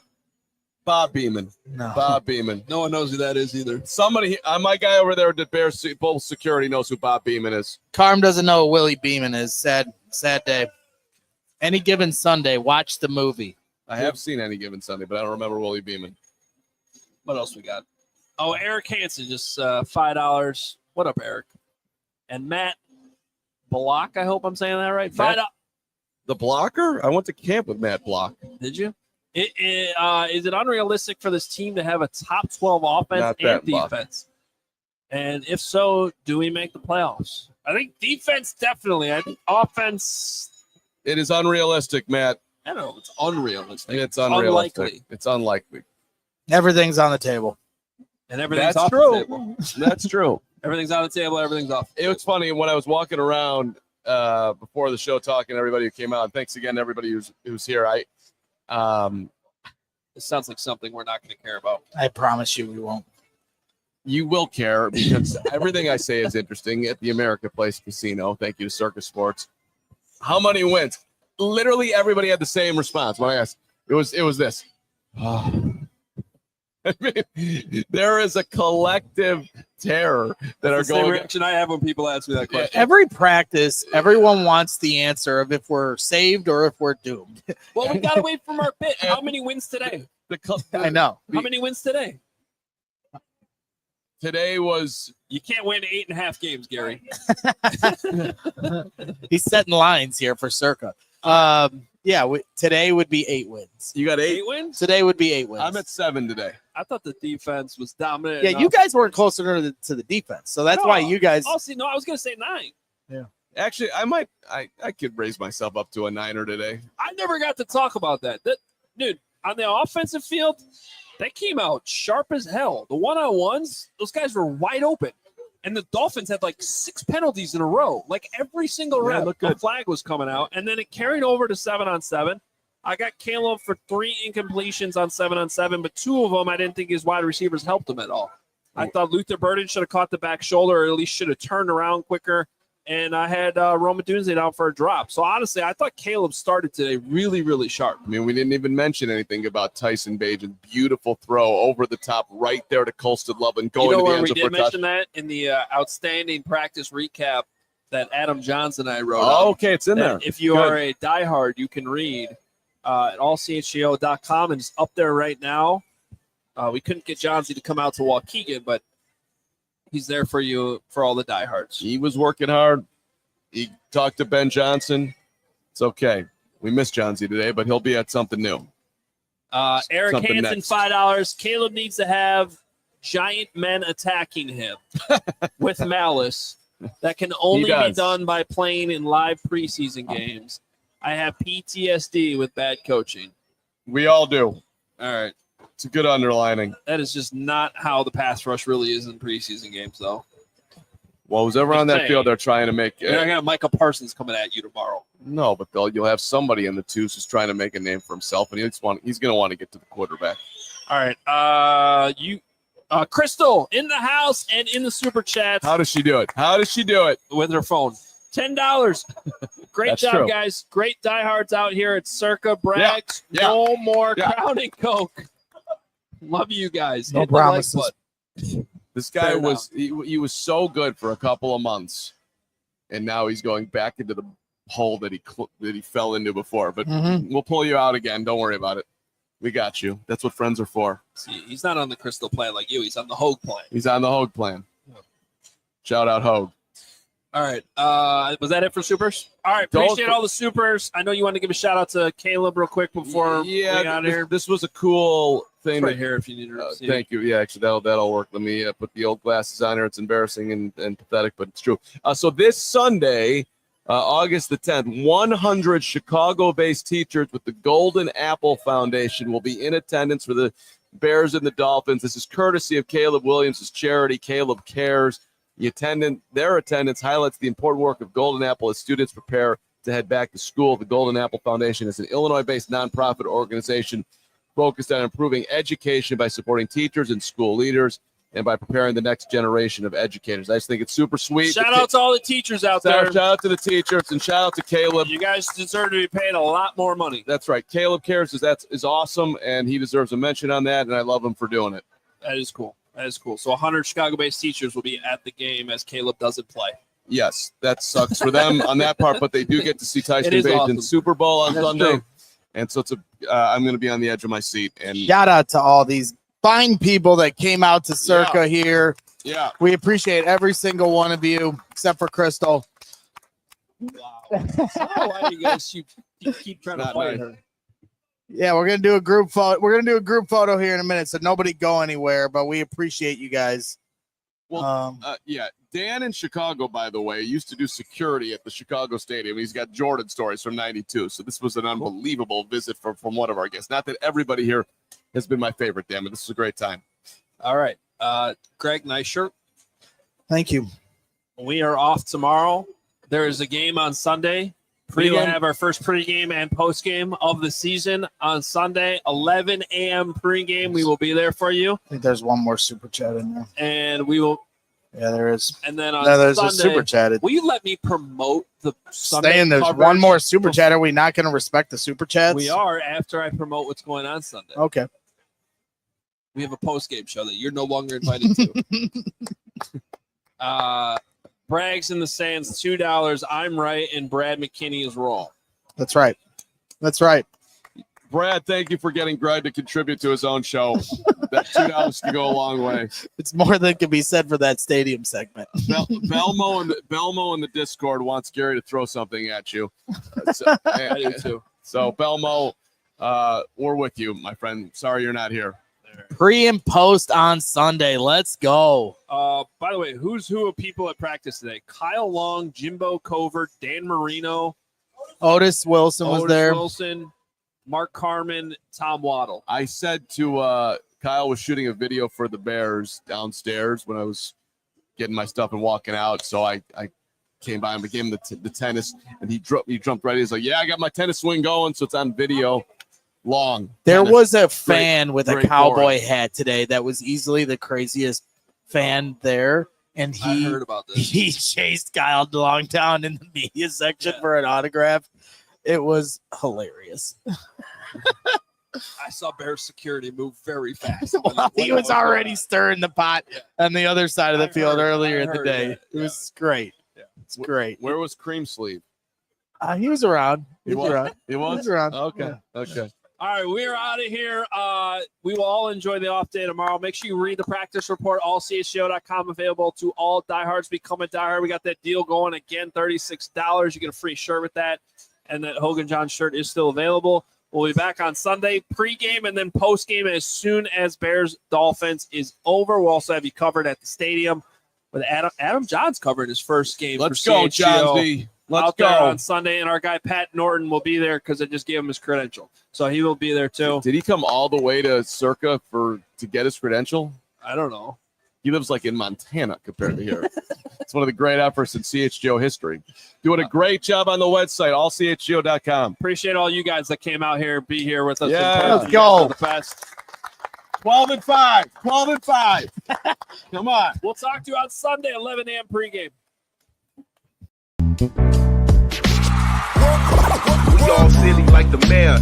Bob Beeman. No. Bob Beeman. No one knows who that is either. Somebody, my guy over there at Bears Bowl Security knows who Bob Beeman is. Carm doesn't know who Willie Beeman is. Sad day. Any given Sunday, watch the movie. I have seen Any Given Sunday, but I don't remember Willie Beeman. What else we got? Oh, Eric Hansen, just $5. What up, Eric? And Matt Block, I hope I'm saying that right. $5. The blocker? I went to camp with Matt Block. Did you? Is it unrealistic for this team to have a top 12 offense Not and that much. defense? And if so, do we make the playoffs? I think defense definitely. I think offense, It is unrealistic, Matt. I don't know. It's unrealistic. It's unrealistic. Unlikely. It's unlikely. Everything's on the table. And everything's That's off true. the table. That's true. Everything's on the table. Everything's off. It was funny when I was walking around before the show talking to everybody who came out. And thanks again to everybody who's here. It sounds like something we're not going to care about. I promise you we won't. You will care because everything I say is interesting at the America Place Casino. Thank you to Circus Sports. How many wins? Literally everybody had the same response when I asked. It was this. I mean, there is a collective terror that are That's the same going. reaction I have when people ask me that question. Every practice, everyone wants the answer of if we're saved or if we're doomed. Well, we got to wait from our pit. How many wins today? I know. How many wins today? Today was You can't win 8.5 games, Gary. He's setting lines here for Circa. Today would be 8 wins. you got 8. 8 wins? Today would be 8 wins. I'm at 7 today. I thought the defense was dominant. Yeah, you guys weren't closer to the defense, so that's why you guys. Oh, see, no, I was going to say 9. Actually, I could raise myself up to a 9er today. I never got to talk about that. Dude, on the offensive field, they came out sharp as hell. The one-on-ones, those guys were wide open. And the Dolphins had like 6 penalties in a row. Like every single Yeah, rep, looked a good. flag was coming out. And then it carried over to 7-on-7. I got Caleb for 3 incompletions on 7-on-7, but 2 of them I didn't think his wide receivers helped him at all. I thought Luther Burden should have caught the back shoulder or at least should have turned around quicker. And I had Roma Dunze down for a drop. So honestly, I thought Caleb started today really, really sharp. I mean, we didn't even mention anything about Tyson Bajan's beautiful throw over the top right there to Colston Love and going You know to the where end we zone did for a touch. mention that? In the outstanding practice recap that Adam Johnson and I wrote. Oh, up. okay, it's in there. If you Good. are a diehard, you can read at allchgo.com, and it's up there right now. We couldn't get Johnsy to come out to Waukegan, but he's there for you for all the diehards. He was working hard. He talked to Ben Johnson. It's okay. We missed Johnsy today, but he'll be at something new. Eric Something Hansen, next. $5. Caleb needs to have giant men attacking him with malice. That can only be does. done by playing in live preseason games. I have PTSD with bad coaching. We all do. All right. It's a good underlining. That is just not how the pass rush really is in preseason games, though. Well, who's ever on that Hey. field, they're trying to make You're not going to have Micah Parsons coming at you tomorrow. no, but you'll have somebody in the twos who's trying to make a name for himself, and he's going to want to get to the quarterback. All right. Crystal in the house and in the super chat How does she do it? How does she do it? with her phone. $10. Great That's job, true. guys. Great diehards out here at Circa Brags. Yeah. No more Yeah. Crown and Coke. Love you guys. No Hit the like promises. button. This guy Fair was he was so good for a couple of months, and now he's going back into the hole that he fell into before. But we'll pull you out again. Don't worry about it. We got you. That's what friends are for. See, he's not on the Crystal plan like you. He's on the Hogue plan. He's on the Hogue plan. Shout out Hogue. All right. Was that it for supers? All right. Appreciate all the supers. I know you want to give a shout out to Caleb real quick before we got out of here. This was a cool thing. Right here if you need to. Thank you. Yeah, actually, that'll work. Let me put the old glasses on here. It's embarrassing and pathetic, but it's true. So this Sunday, August the 10th, 100 Chicago-based teachers with the Golden Apple Foundation will be in attendance for the Bears and the Dolphins. This is courtesy of Caleb Williams' charity, Caleb Cares. Their attendance highlights the important work of Golden Apple as students prepare to head back to school. The Golden Apple Foundation is an Illinois-based nonprofit organization focused on improving education by supporting teachers and school leaders and by preparing the next generation of educators. I just think it's super sweet. Shout out to all the teachers out there. Shout out to the teachers and shout out to Caleb. You guys deserve to be paid a lot more money. That's right. Caleb Cares is awesome, and he deserves a mention on that, and I love him for doing it. That is cool. That is cool. So 100 Chicago-based teachers will be at the game as Caleb doesn't play. Yes, that sucks for them on that part, but they do get to see Tyson It is Bagent's awesome. Super Bowl on That's Sunday. true. And so I'm going to be on the edge of my seat. And Shout out to all these fine people that came out to Circa here. yeah, We appreciate every single one of you, except for Crystal. Wow. Why do you guys keep trying to Not fight nice. her? Yeah, we're gonna do a group photo. We're gonna do a group photo here in a minute, so nobody go anywhere. But we appreciate you guys. Well, yeah, Dan in Chicago, by the way, used to do security at the Chicago Stadium. He's got Jordan stories from '92, so this was an unbelievable visit from one of our guests. Not that everybody here has been my favorite, Dan, but this is a great time. All right. Greg, nice shirt. Thank you. We are off tomorrow. There is a game on Sunday. We will have our first pregame and postgame of the season on Sunday, 11 a.m. pregame. We will be there for you, I think there's one more super chat in there. and we will. Yeah, there is. And then on No, there's Sunday, a super chat. will you let me promote the Sunday Saying there's coverage? one more super chat. Are we not going to respect the super chats? We are after I promote what's going on Sunday. Okay. We have a postgame show that you're no longer invited to. Brags in the Sands, $2. I'm right, and Brad McKinney is wrong. That's right. That's right. Brad, thank you for getting Greg to contribute to his own show. That $2 can go a long way. It's more than can be said for that stadium segment. Belmo in the Discord wants Gary to throw something at you. I do too. So Belmo, we're with you, my friend. Sorry you're not here. Pre and post on Sunday. Let's go. By the way, who's who of people at practice today? Kyle Long, Jimbo Covert, Dan Marino, Otis Wilson was Otis there. Wilson, Mark Carman, Tom Waddle. I said to Kyle was shooting a video for the Bears downstairs when I was getting my stuff and walking out. So I came by and gave him the tennis, and he jumped right in. He's like, yeah, I got my tennis swing going, so it's on video. Long. There tennis. was a fan with a great cowboy for hat today that was easily the craziest fan there. And I he heard about this. he chased Kyle Long down in the media section for an autograph. It was hilarious. I saw Bears security move very fast. Well, he was already stirring the pot on the other side of the I field heard- earlier I in the heard day. that, It was great. Yeah. It's great. Where was Cream Sleeve? He was around. He was around. He He was? was around. Okay. Yeah. Okay. All right, we're out of here. We will all enjoy the off day tomorrow. Make sure you read the practice report, allchgo.com, available to all diehards. Become a diehard. We got that deal going again, $36. You get a free shirt with that. and that Hogan John shirt is still available. We'll be back on Sunday, pregame and then postgame as soon as Bears Dolphins is over. We'll also have you covered at the stadium with Adam John's covering his first game. Let's for go, CHGO John. Let's out go there on Sunday, and our guy Pat Norton will be there because I just gave him his credential, so he will be there too. Did he come all the way to Circa to get his credential? I don't know. He lives like in Montana compared to here. It's one of the great efforts in CHGO history. Doing a great job on the website, allchgo.com. Appreciate all you guys that came out here, be here with us. Yeah, let's go. The best. 12-5. 12-5. Come on. We'll talk to you on Sunday, 11 a.m. pregame. We all silly like the mayor.